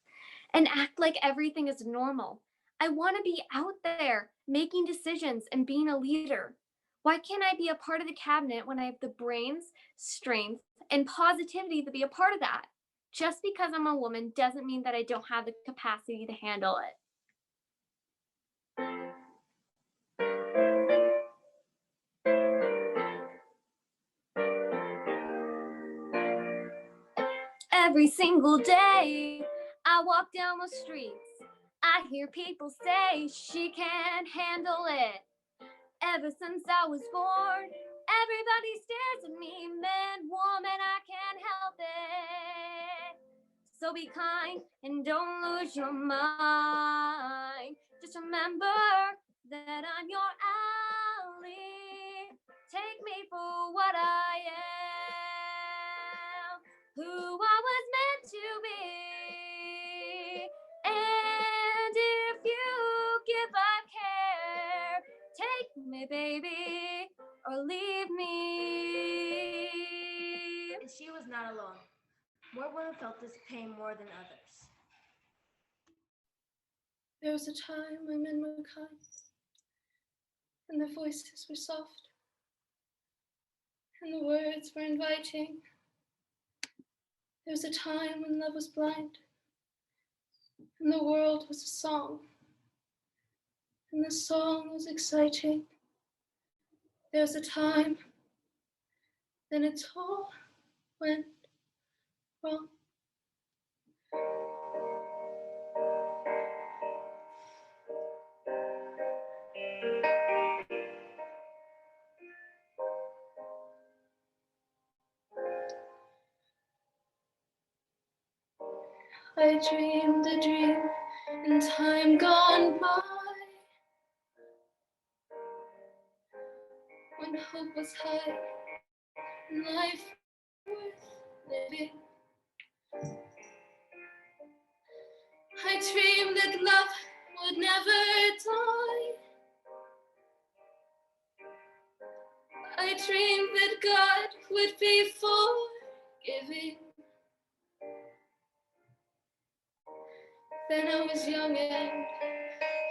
And act like everything is normal. I want to be out there, making decisions and being a leader. Why can't I be a part of the cabinet when I have the brains, strength, and positivity to be a part of that? Just because I'm a woman doesn't mean that I don't have the capacity to handle it. Every single day, I walk down the streets. I hear people say she can't handle it. Ever since I was born, everybody stares at me. Man, woman, I can't help it. So be kind and don't lose your mind. Just remember that I'm your ally. Take me for what I am, who I was meant to be. And if you give up care, take me, baby, or leave me. And she was not alone. More women felt this pain more than others. There was a time when men were kind, and their voices were soft, and the words were inviting. There was a time when love was blind, and the world was a song, and the song was exciting. There was a time, then it all went wrong. I dreamed a dream in time gone by, when hope was high and life worth living. I dreamed that love would never die. I dreamed that God would be forgiving. Then I was young and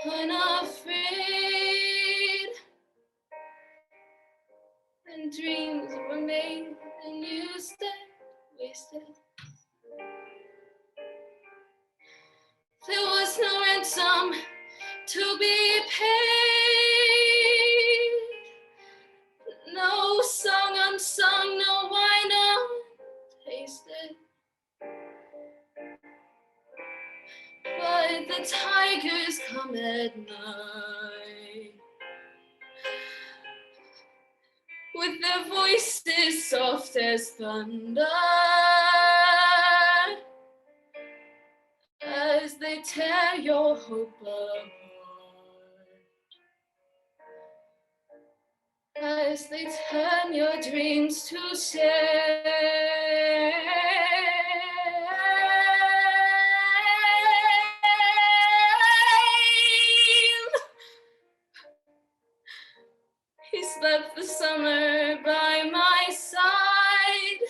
unafraid, and dreams were made and used and wasted. There was no ransom to be paid, no song unsung, no wine untasted. But the tigers come at night, with their voices soft as thunder, as they tear your hope apart, as they turn your dreams to shame. He slept the summer by my side.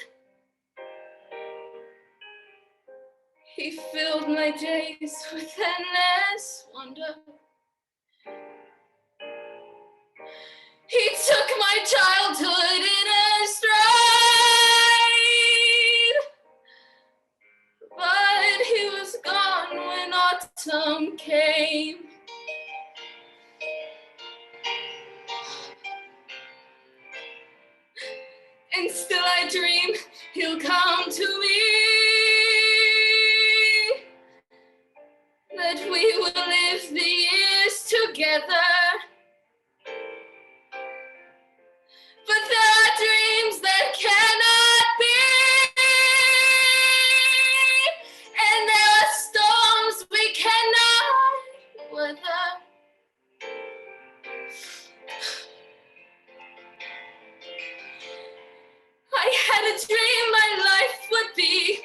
He filled my days with endless wonder. He took my childhood in a stride. But he was gone when autumn came. And still I dream he'll come to me, that we will live the years together. But there are dreams that cannot be, and there are storms we cannot weather. I had a dream my life would be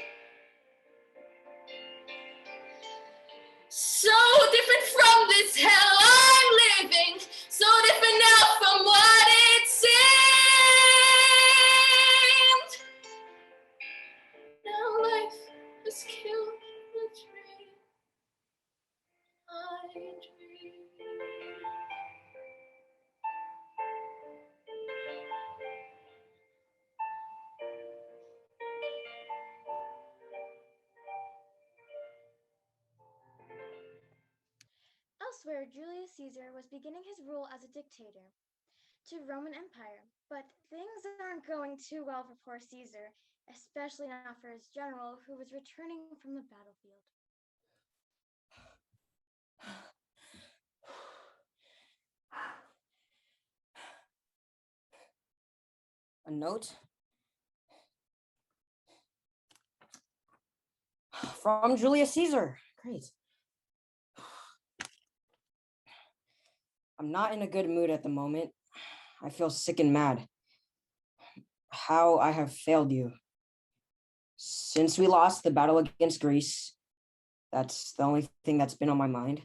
so different from this hell I'm living, so different now from what it seemed. Now life has killed the dream I dreamed. Elsewhere, Julius Caesar was beginning his rule as a dictator to Roman Empire, but things aren't going too well for poor Caesar, especially not for his general who was returning from the battlefield. A note from Julius Caesar. Great. I'm not in a good mood at the moment. I feel sick and mad. How I have failed you. Since we lost the battle against Greece, that's the only thing that's been on my mind.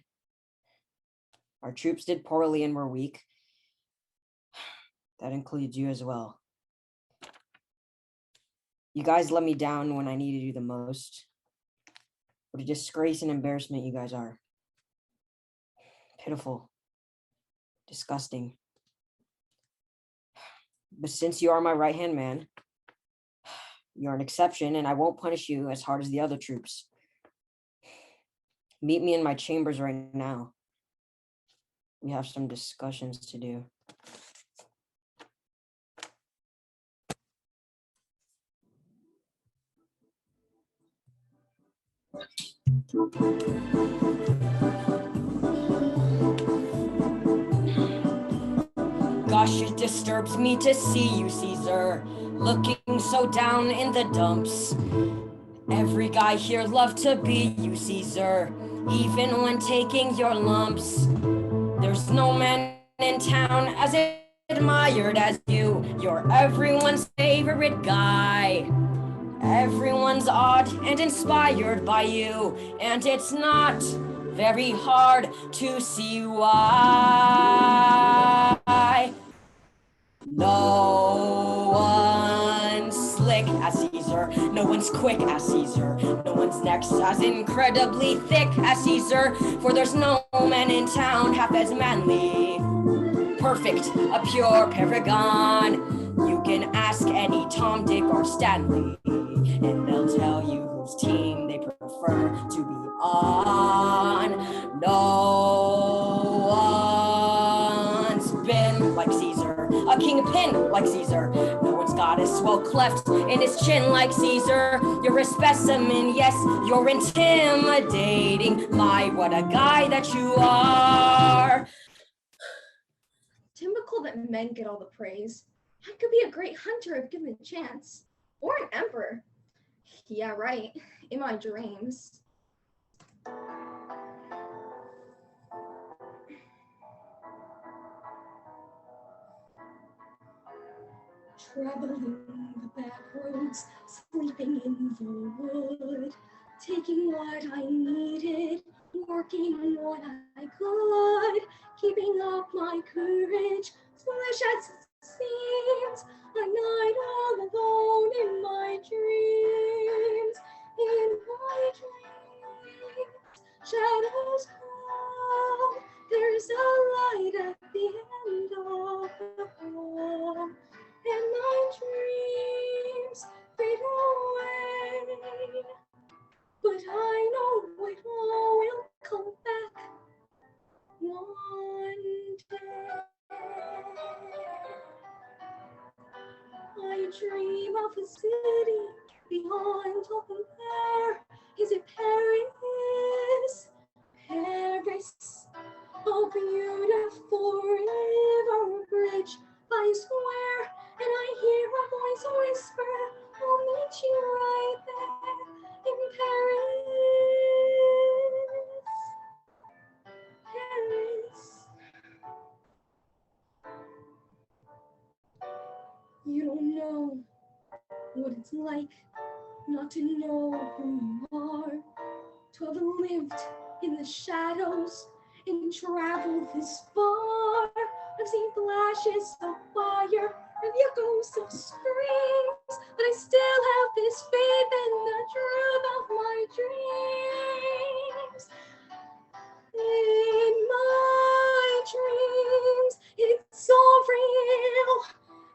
Our troops did poorly and were weak. That includes you as well. You guys let me down when I needed you the most. What a disgrace and embarrassment you guys are. Pitiful. Disgusting. But since you are my right-hand man, you're an exception, and I won't punish you as hard as the other troops. Meet me in my chambers right now. We have some discussions to do. Gosh, it disturbs me to see you, Caesar, looking so down in the dumps. Every guy here loved to be you, Caesar, even when taking your lumps. There's no man in town as admired as you. You're everyone's favorite guy. Everyone's awed and inspired by you, and it's not very hard to see why. No one's slick as Caesar, no one's quick as Caesar, no one's next as incredibly thick as Caesar, for there's no man in town half as manly. Perfect, a pure paragon. You can ask any Tom, Dick, or Stanley, and they'll tell you whose team they prefer to be on. No one's been like Caesar, a kingpin like Caesar. No one's got a swell cleft in his chin like Caesar. You're a specimen, yes, you're intimidating. My, what a guy that you are. Typical that men get all the praise. I could be a great hunter if given a chance. Or an emperor. Yeah, right. In my dreams. Traveling the back roads, sleeping in the wood, taking what I needed, working on what I could, keeping up my courage, foolish as it seems. A night all alone in my dreams, shadows come. There's a light at the end of the hall, and my dreams fade away. But I know it all will come back one day. I dream of a city beyond all compare. Is it Paris? Paris, a beautiful river bridge by a square, and I hear a voice whisper, I'll meet you right there in Paris. You don't know what it's like not to know who you are, to have lived in the shadows and traveled this far. I've seen flashes of fire and the echoes of screams, but I still have this faith in the truth of my dreams. In my dreams, it's all real,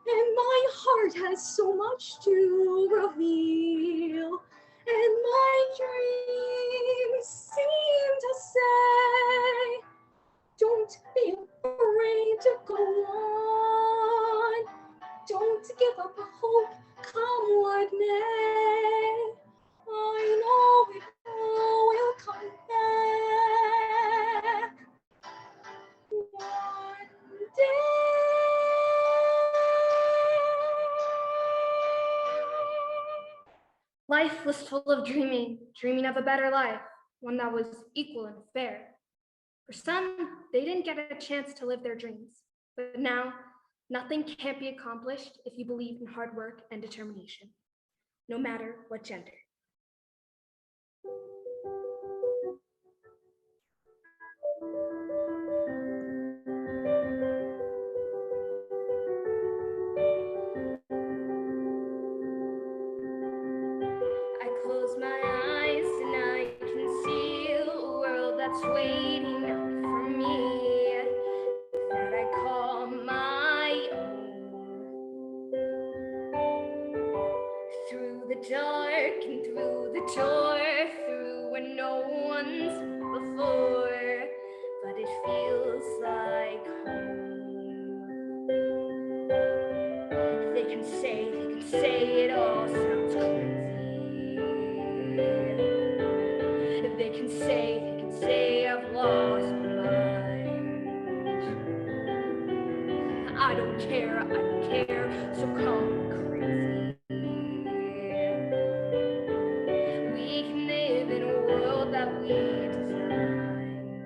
and my heart has so much to reveal. And my dreams seem to say, don't be afraid to go on. Don't give up hope, come what may. I know it all will come back one day. Life was full of dreaming of a better life, one that was equal and fair. For some, they didn't get a chance to live their dreams. But now, nothing can't be accomplished if you believe in hard work and determination, no matter what gender. I close my eyes and I can see a world that's waiting for me, that I call my own. Through the dark and through the door, through where no one's before, but it feels like home. They can say it all sounds crazy. They can say I've lost my mind. I don't care, so come crazy. We can live in a world that we design.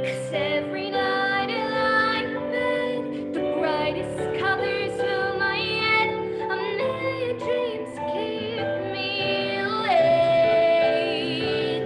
'Cause every night I lie in bed, the brightest colors fill my head. A million dreams keep me awake.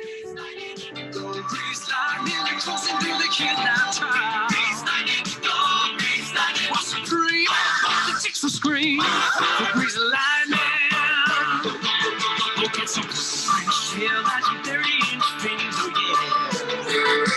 Go grease lightning, coursing through the kidnap town. Go grease lightning, watch the dream, the chicks will scream. Go grease lightning, we'll get some feel like some 30-inch strings, oh yeah.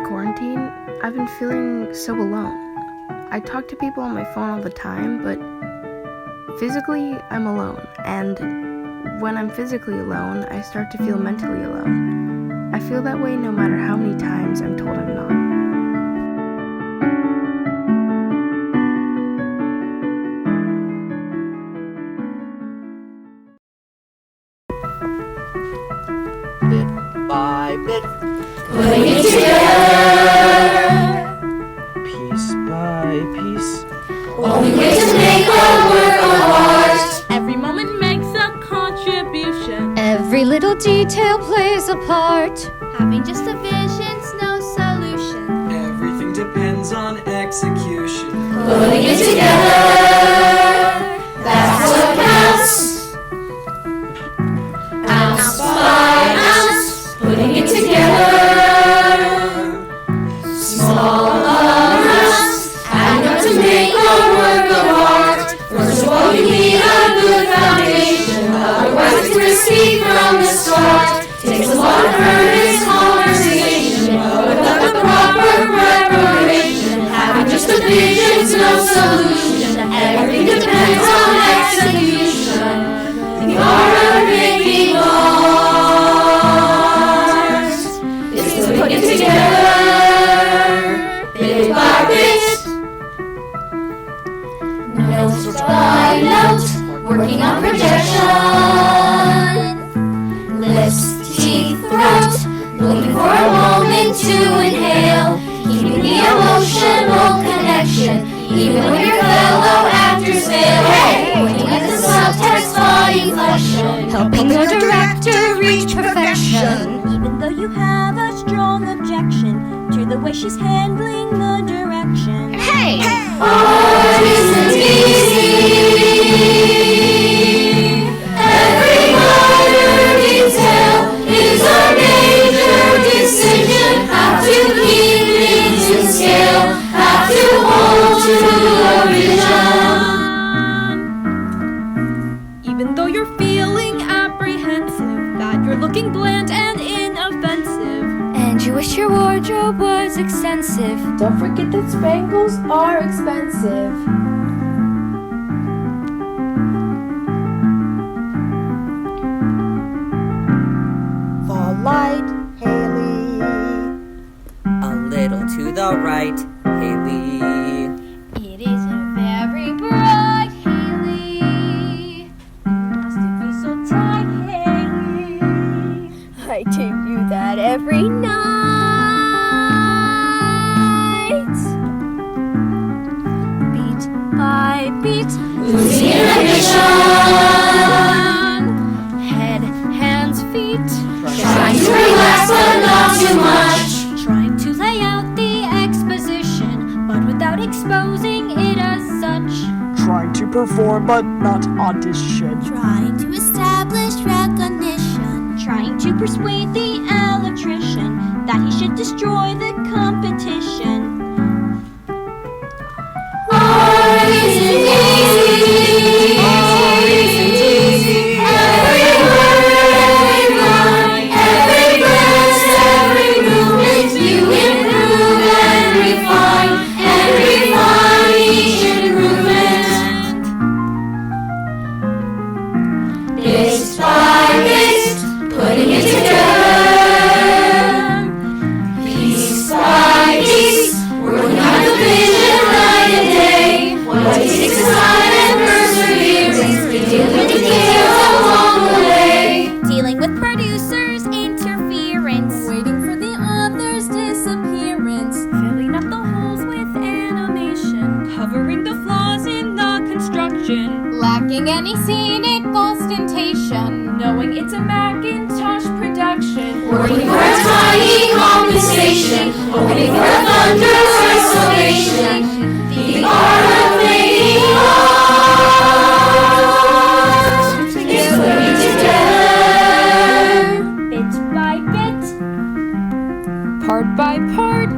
in quarantine, I've been feeling so alone. I talk to people on my phone all the time, but physically, I'm alone. And when I'm physically alone, I start to feel mentally alone. I feel that way no matter how many times I'm told I'm not. Bit by bit, putting it together, piece by piece. only way to make a work of art. Every moment makes a contribution. Every little detail plays a part. Having just a vision's no solution. Everything depends on execution. Putting it together, that's what counts. Ounce by ounce, putting it together. Small amounts, adding up to make a work of art. First of all, you need a good foundation, otherwise it's risky from the start. Takes a lot of earnest conversation, but without the proper preparation, having just a vision's no solution. Everything depends on execution. The art of making art is to put it together, bit by bit, note by note, working on projection. Lips, teeth, throat, looking for a moment to inhale, keeping the emotional connection, even when your fellow actors fail. Hey, pointing at the subtext body inflection, Helping the director reach perfection. Even though you have a strong objection to the way she's handling the direction. Hey! Art isn't easy. Every minor detail is a major decision. Have to keep things in scale. Have to hold to a vision. Even though you're feeling apprehensive, that you're looking bland and inoffensive, And you wish your wardrobe was extensive. Don't forget that spangles are expensive. The light, Haley. A little to the right, Haley. It isn't very bright, Haley. Must it be so tight, Haley? I tell you that every night. Beat by beat, Losing inhibition. Head, hands, feet. Trying to relax but not too much. trying to lay out the exposition, but without exposing it as such. Trying to perform but not audition. Trying to establish recognition. Trying to persuade the electrician that he should destroy the competition. Art isn't easy. Every word, every line, every glance, every movement, you improve and refine each improvement. Bit by bit, putting it together. Piece by piece, working on the vision night and day. What it takes is time and perseverance, dealing with the details along the way. Dealing with producers' interference. Waiting for the author's disappearance. Filling up the holes with animation. covering the flaws in the construction, Lacking any scenic ostentation. knowing it's a Macintosh production, Working for a tiny compensation, hoping for a thunderous salvation. The art of making art is putting together, bit by bit, part by part,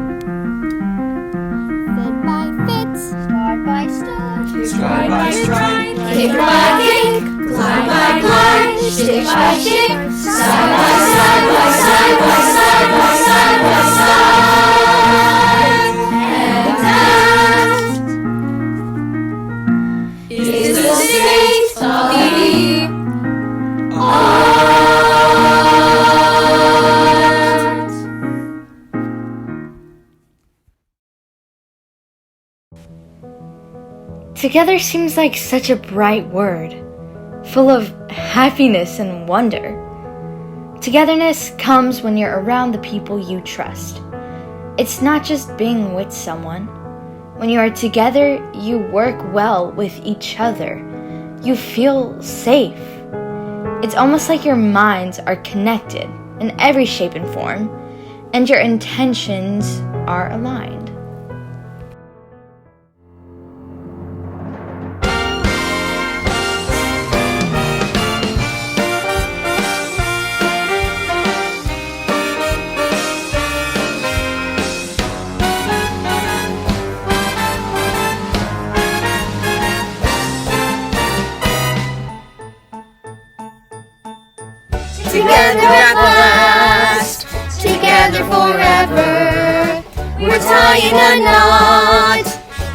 Fit by fit. star by star, stride by stride, kick by kick, climb by climb, stick by stick, side by side by side by side by side by side. Together seems like such a bright word, full of happiness and wonder. Togetherness comes when you're around the people you trust. It's not just being with someone. When you are together, you work well with each other. You feel safe. It's almost like your minds are connected in every shape and form, and your intentions are aligned. Together at last, together forever. We're tying a knot,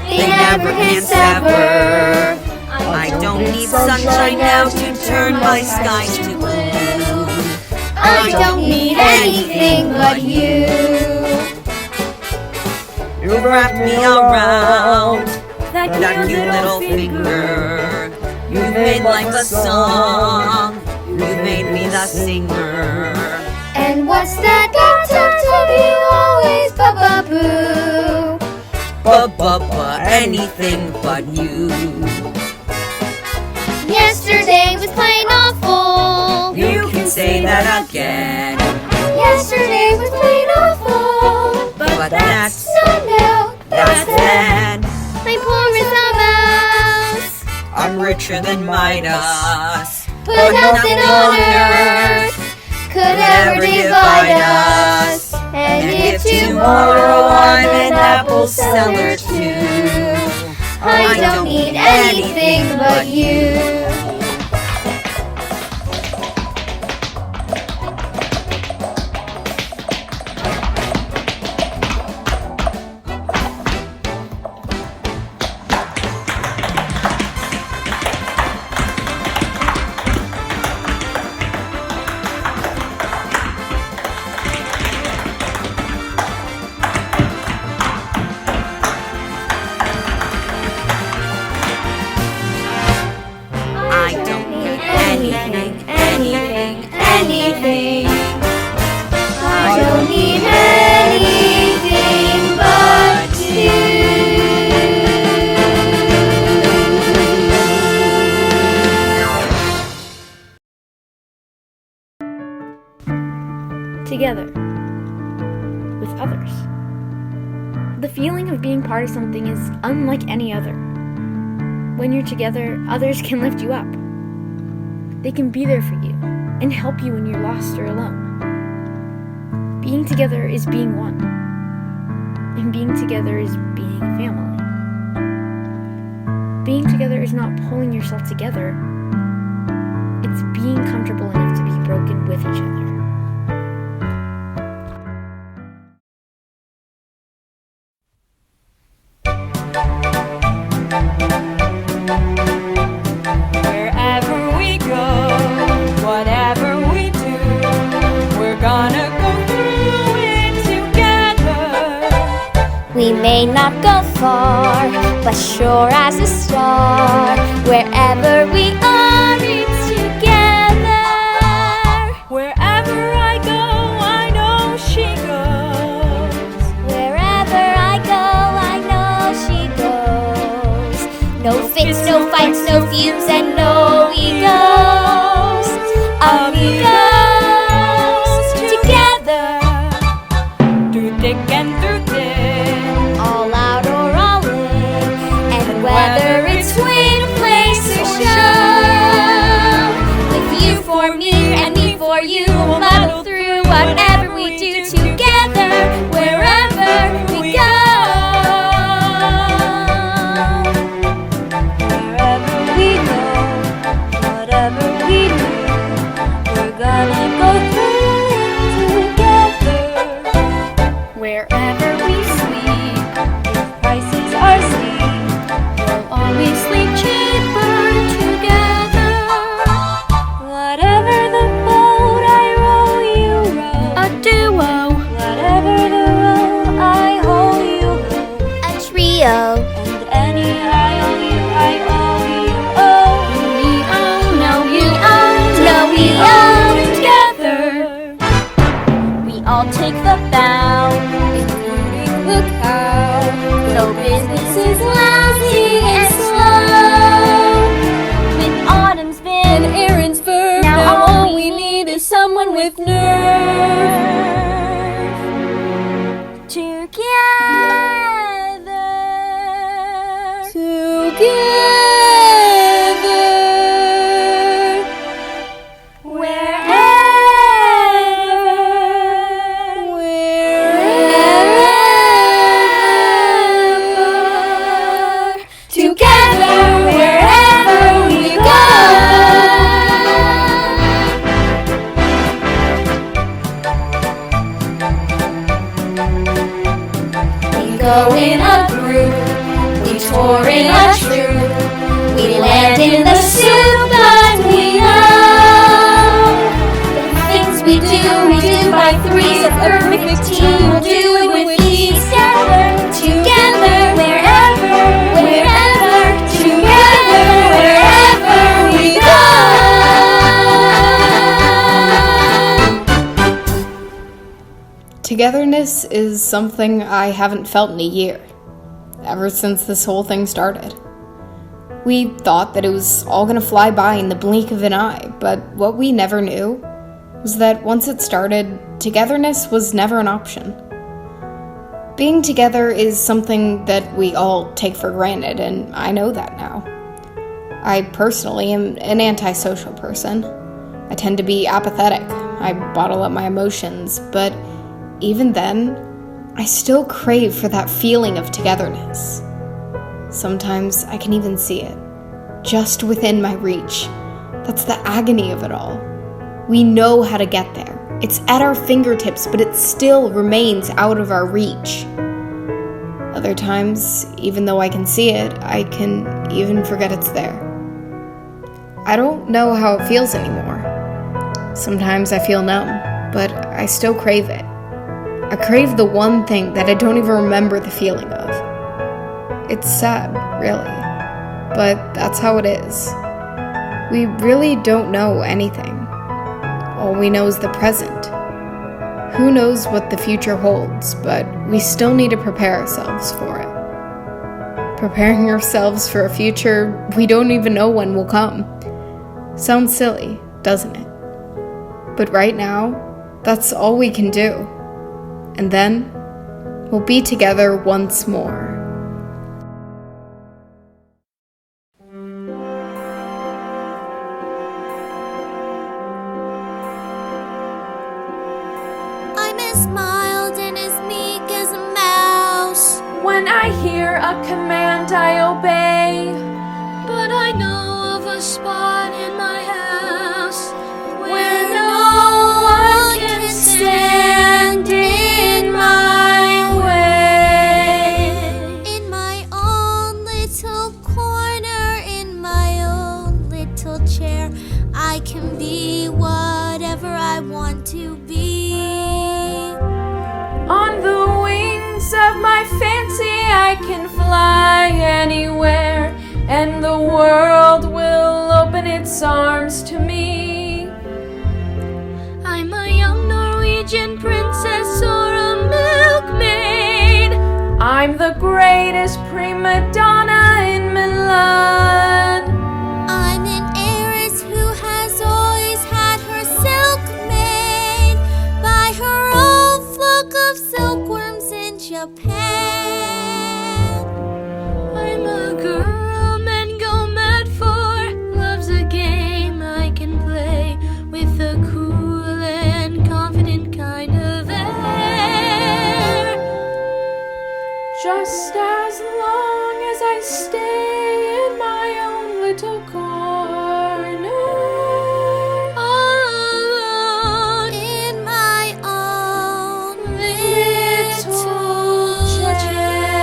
they never can sever. I don't need sunshine now to turn my skies to blue. I don't need anything but you. You wrap me around that cute little finger. You've made life a song. You made me the singer. And what's that you always ba-ba-boo? Ba-ba-ba, anything but you. Yesterday was plain awful. You can say that again. Yesterday was plain awful. But that's no, that's then. My poor is a mouse. I'm richer than Midas. But nothing on earth could ever divide us. And if tomorrow I'm an apple seller too, I don't need anything but you. Anything. I don't need anything but you. Together. With others. The feeling of being part of something is unlike any other. When you're together, others can lift you up. They can be there for you and help you when you're lost or alone. Being together is being one. And being together is being a family. Being together is not pulling yourself together. It's being comfortable enough to be broken with each other. We may not go far, but sure as a star, wherever we are, it's together. Wherever I go, I know she goes. Wherever I go, I know she goes. No fits, no fights, no feuds, and no egos. Amigos, together, through thick and through thin, all out or all in, and whether it's twin, place, or show, with you for me and me for you, we'll battle through whatever we do together, wherever we go. Wherever we go, whatever we do, we're gonna go through it together. Wherever we sleep, if prices are steep, we'll always sleep cheaper together. Whatever the boat I row, you row, a duo. make the bow, including the cow. Though business is lousy and slow, mid-autumn's been Aaron's verb. Now all we need is someone with nerve. Go in a group, we tour in a troupe, we land in the soup, but we know the things we do by threes, a perfect team. We'll do it with ease, together, wherever, together, wherever we go. Togetherness is something I haven't felt in a year, ever since this whole thing started. We thought that it was all gonna fly by in the blink of an eye, but what we never knew was that once it started, togetherness was never an option. Being together is something that we all take for granted, and I know that now. I personally am an antisocial person. I tend to be apathetic. I bottle up my emotions, but even then, I still crave for that feeling of togetherness. Sometimes I can even see it, just within my reach. That's the agony of it all. We know how to get there. It's at our fingertips, but it still remains out of our reach. Other times, even though I can see it, I can even forget it's there. I don't know how it feels anymore. Sometimes I feel numb, but I still crave it. I crave the one thing that I don't even remember the feeling of. It's sad, really, but that's how it is. We really don't know anything. All we know is the present. Who knows what the future holds, but we still need to prepare ourselves for it. Preparing ourselves for a future we don't even know when will come. Sounds silly, doesn't it? But right now, that's all we can do. And then, we'll be together once more. I'm as mild and as meek as a mouse. When I hear a command, I obey. But I know of a spot in my house where no one can stand in my way. In my own little corner, in my own little chair, I can be whatever I want to be. On the wings of my fancy, I can fly anywhere, and the world will open its arms to me. I'm a young Norwegian princess or a milkmaid. I'm the greatest prima donna in Milan. I'm an heiress who has always had her silk made by her old flock of silkworms in Japan. I'm a girl men go mad for. Love's a game I can play with a cool and confident kind of air. Just as long as I stay in my own little corner, all alone in my own little chair.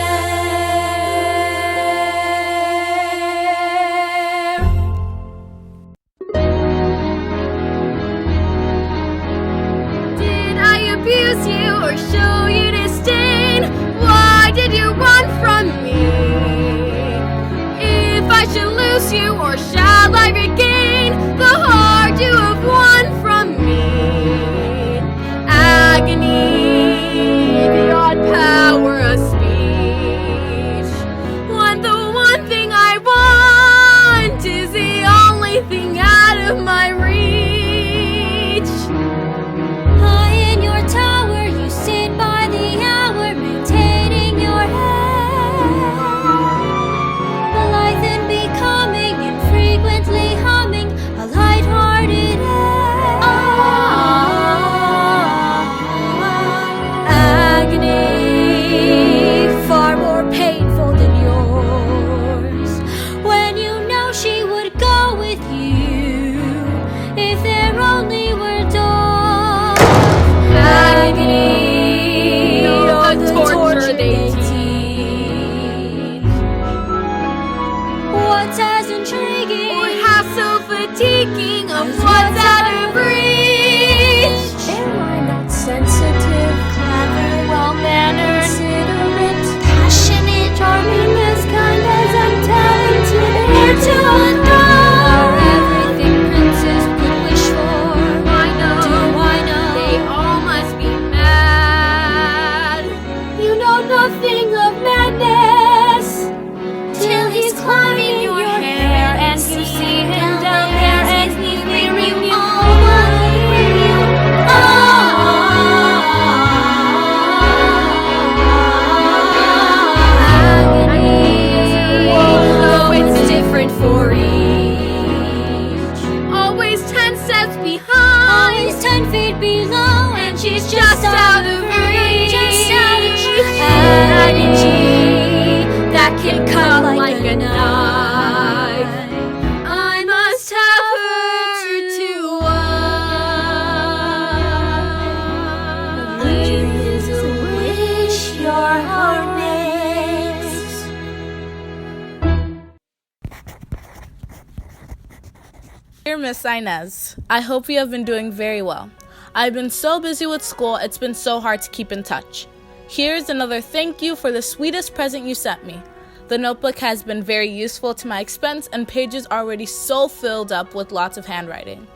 Miss Inez. I hope you have been doing very well. I've been so busy with school, it's been so hard to keep in touch. Here's another thank you for the sweetest present you sent me. The notebook has been very useful to my expense and pages are already so filled up with lots of handwriting.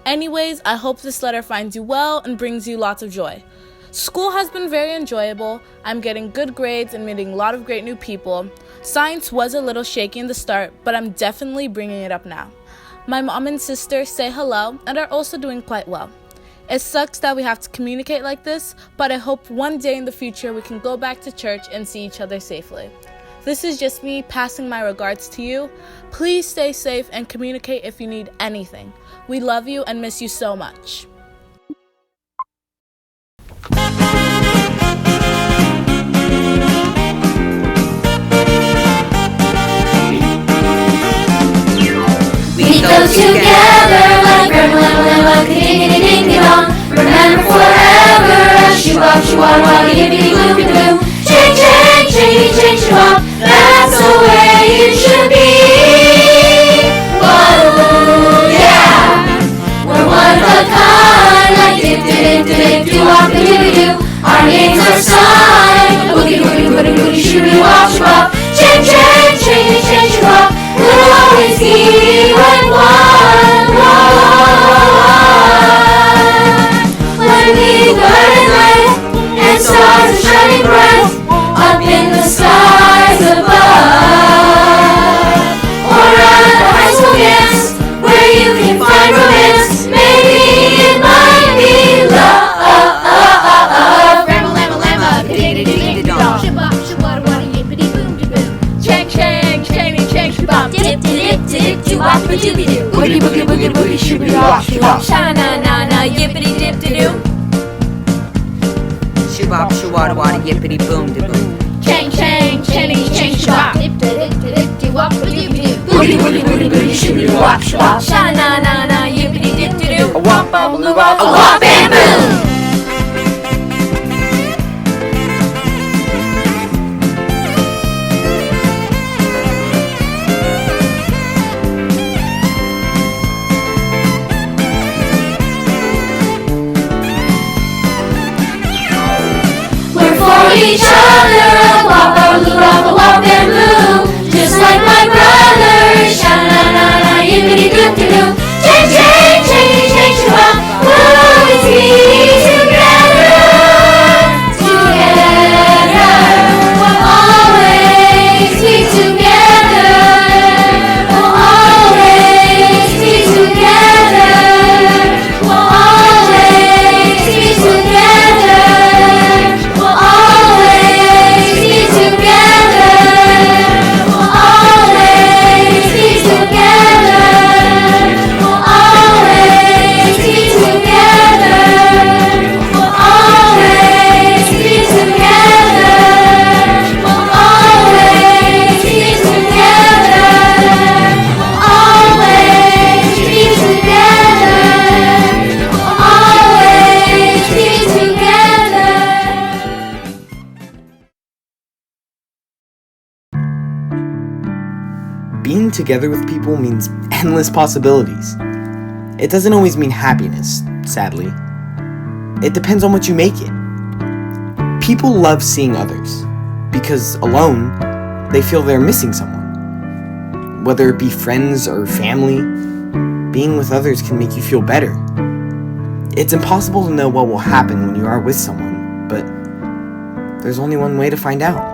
Anyways, I hope this letter finds you well and brings you lots of joy. School has been very enjoyable. I'm getting good grades and meeting a lot of great new people. Science was a little shaky in the start, but I'm definitely bringing it up now. My mom and sister say hello and are also doing quite well. It sucks that we have to communicate like this, but I hope one day in the future we can go back to church and see each other safely. This is just me passing my regards to you. Please stay safe and communicate if you need anything. We love you and miss you so much. We go together like lemon, ding ding dong. Remember forever, shoo-bop, shoo-wah-wah, yippity-boo-boo. Change, change, change, change, shoo-bop. That's the way it should be. Whoa, yeah. We're one of a kind, like dip-dip-dip-dip-doo-wop-doo-doo. Our names are signed, boogie, boogie, boogie, boogie, shoo-bop, shoo-bop. Change, change, change, change, shoo-bop. We'll always be like one. When we burn in light and stars are shining bright up in the skies above, or at a high school dance where you can find romance, maybe it might be love. Ramble, lamma, lamma, ding-ding-ding-ding-dong. Shabba, shabba-wada, yippity-boom-de-boom. Chang, chang, chang, chang, shabba. Dip-dip-dip-dip-doo-wop-a-doobie-doo. Boogie, boogie, boogie, boogie, shoo-be-wop, shoo-bop. Sha-na-na-na, yippity-dip-de-doo. Shoo-bop, shoo-wada-wada, yippity-boom-de-boom. Chang, chang, channy, chang, shabba. Dip-dip-dip-dip-doo-wop-a-doobie-doo. Boogie, boogie, boogie, boogie, shoo-be-wop, shoo-bop. Sha-na-na-na, yippity-dip-de-doo. A wop, a blue-wop, A wop and boom. Each other, a wop, a blue-wop, a wop and blue. Just like my brothers, sha-na-na-na, yippity-doo-doo-doo. Change, change, change, change, shoo-bop. We'll always be together, together. We'll always be together. We'll always be together. We'll always be together. We'll always be together. We'll always be together. We'll always be together. We'll always be together. We'll always be together. We'll always be together. We'll always be together. Being together with people means endless possibilities. It doesn't always mean happiness, sadly. It depends on what you make it. People love seeing others because alone, they feel they're missing someone. Whether it be friends or family, being with others can make you feel better. It's impossible to know what will happen when you are with someone, but there's only one way to find out.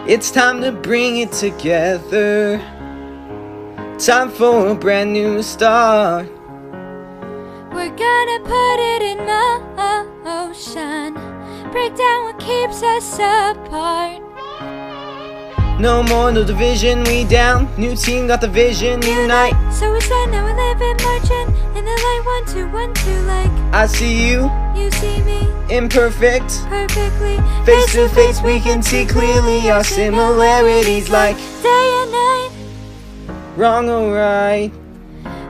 It's time to bring it together. Time for a brand new start. We're gonna put it in motion. Break down what keeps us apart. No more, no division, we down. New team got the vision, unite. So we said now we live in marching in the light. 1, 2, like I see you, you see me imperfect. perfectly. Face to face, we can see clearly our similarities like Day and night, wrong or right.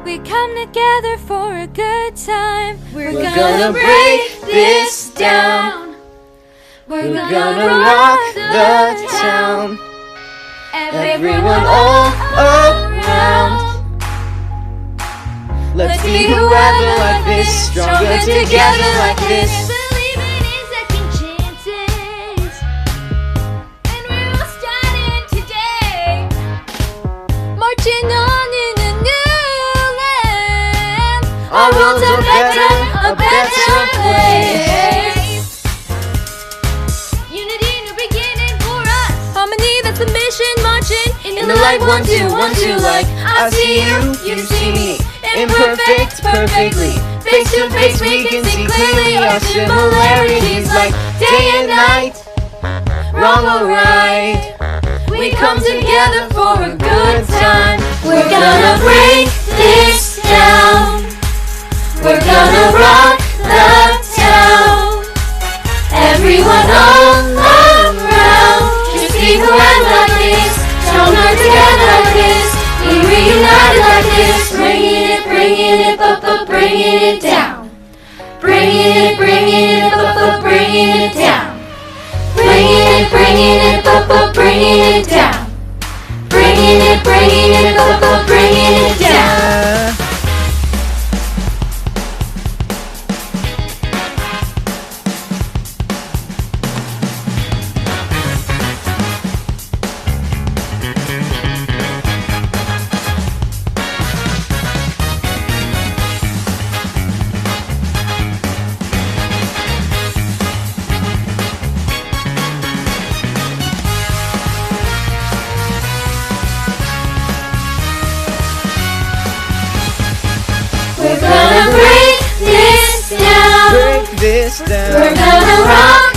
we come together for a good time. We're gonna break this down. We're Gonna rock the town. Everyone all around. Let's be whoever like this, stronger together like this. Believing in second chances, and we're all starting today. Marching on in a new land. Our world's a better place. Unity, new beginning for us. Harmony, that's the mission. Marching In the light, 1, 2, 1, 2, like I see you, you see me. Imperfect, perfectly. Face to face, we can see clearly our similarities like day and night, wrong or right. We come together for a good time. We're gonna break this down. We're gonna rock the town. Everyone all around. Just be whoever like this. Stronger together like this. Be reunited like this. Bringing it up, bringing it down. Bringing it up, bringing it down. Bringing it up, bringing it down. Bringing it up, bringing it down. We're gonna break this down. Break this down. We're gonna rock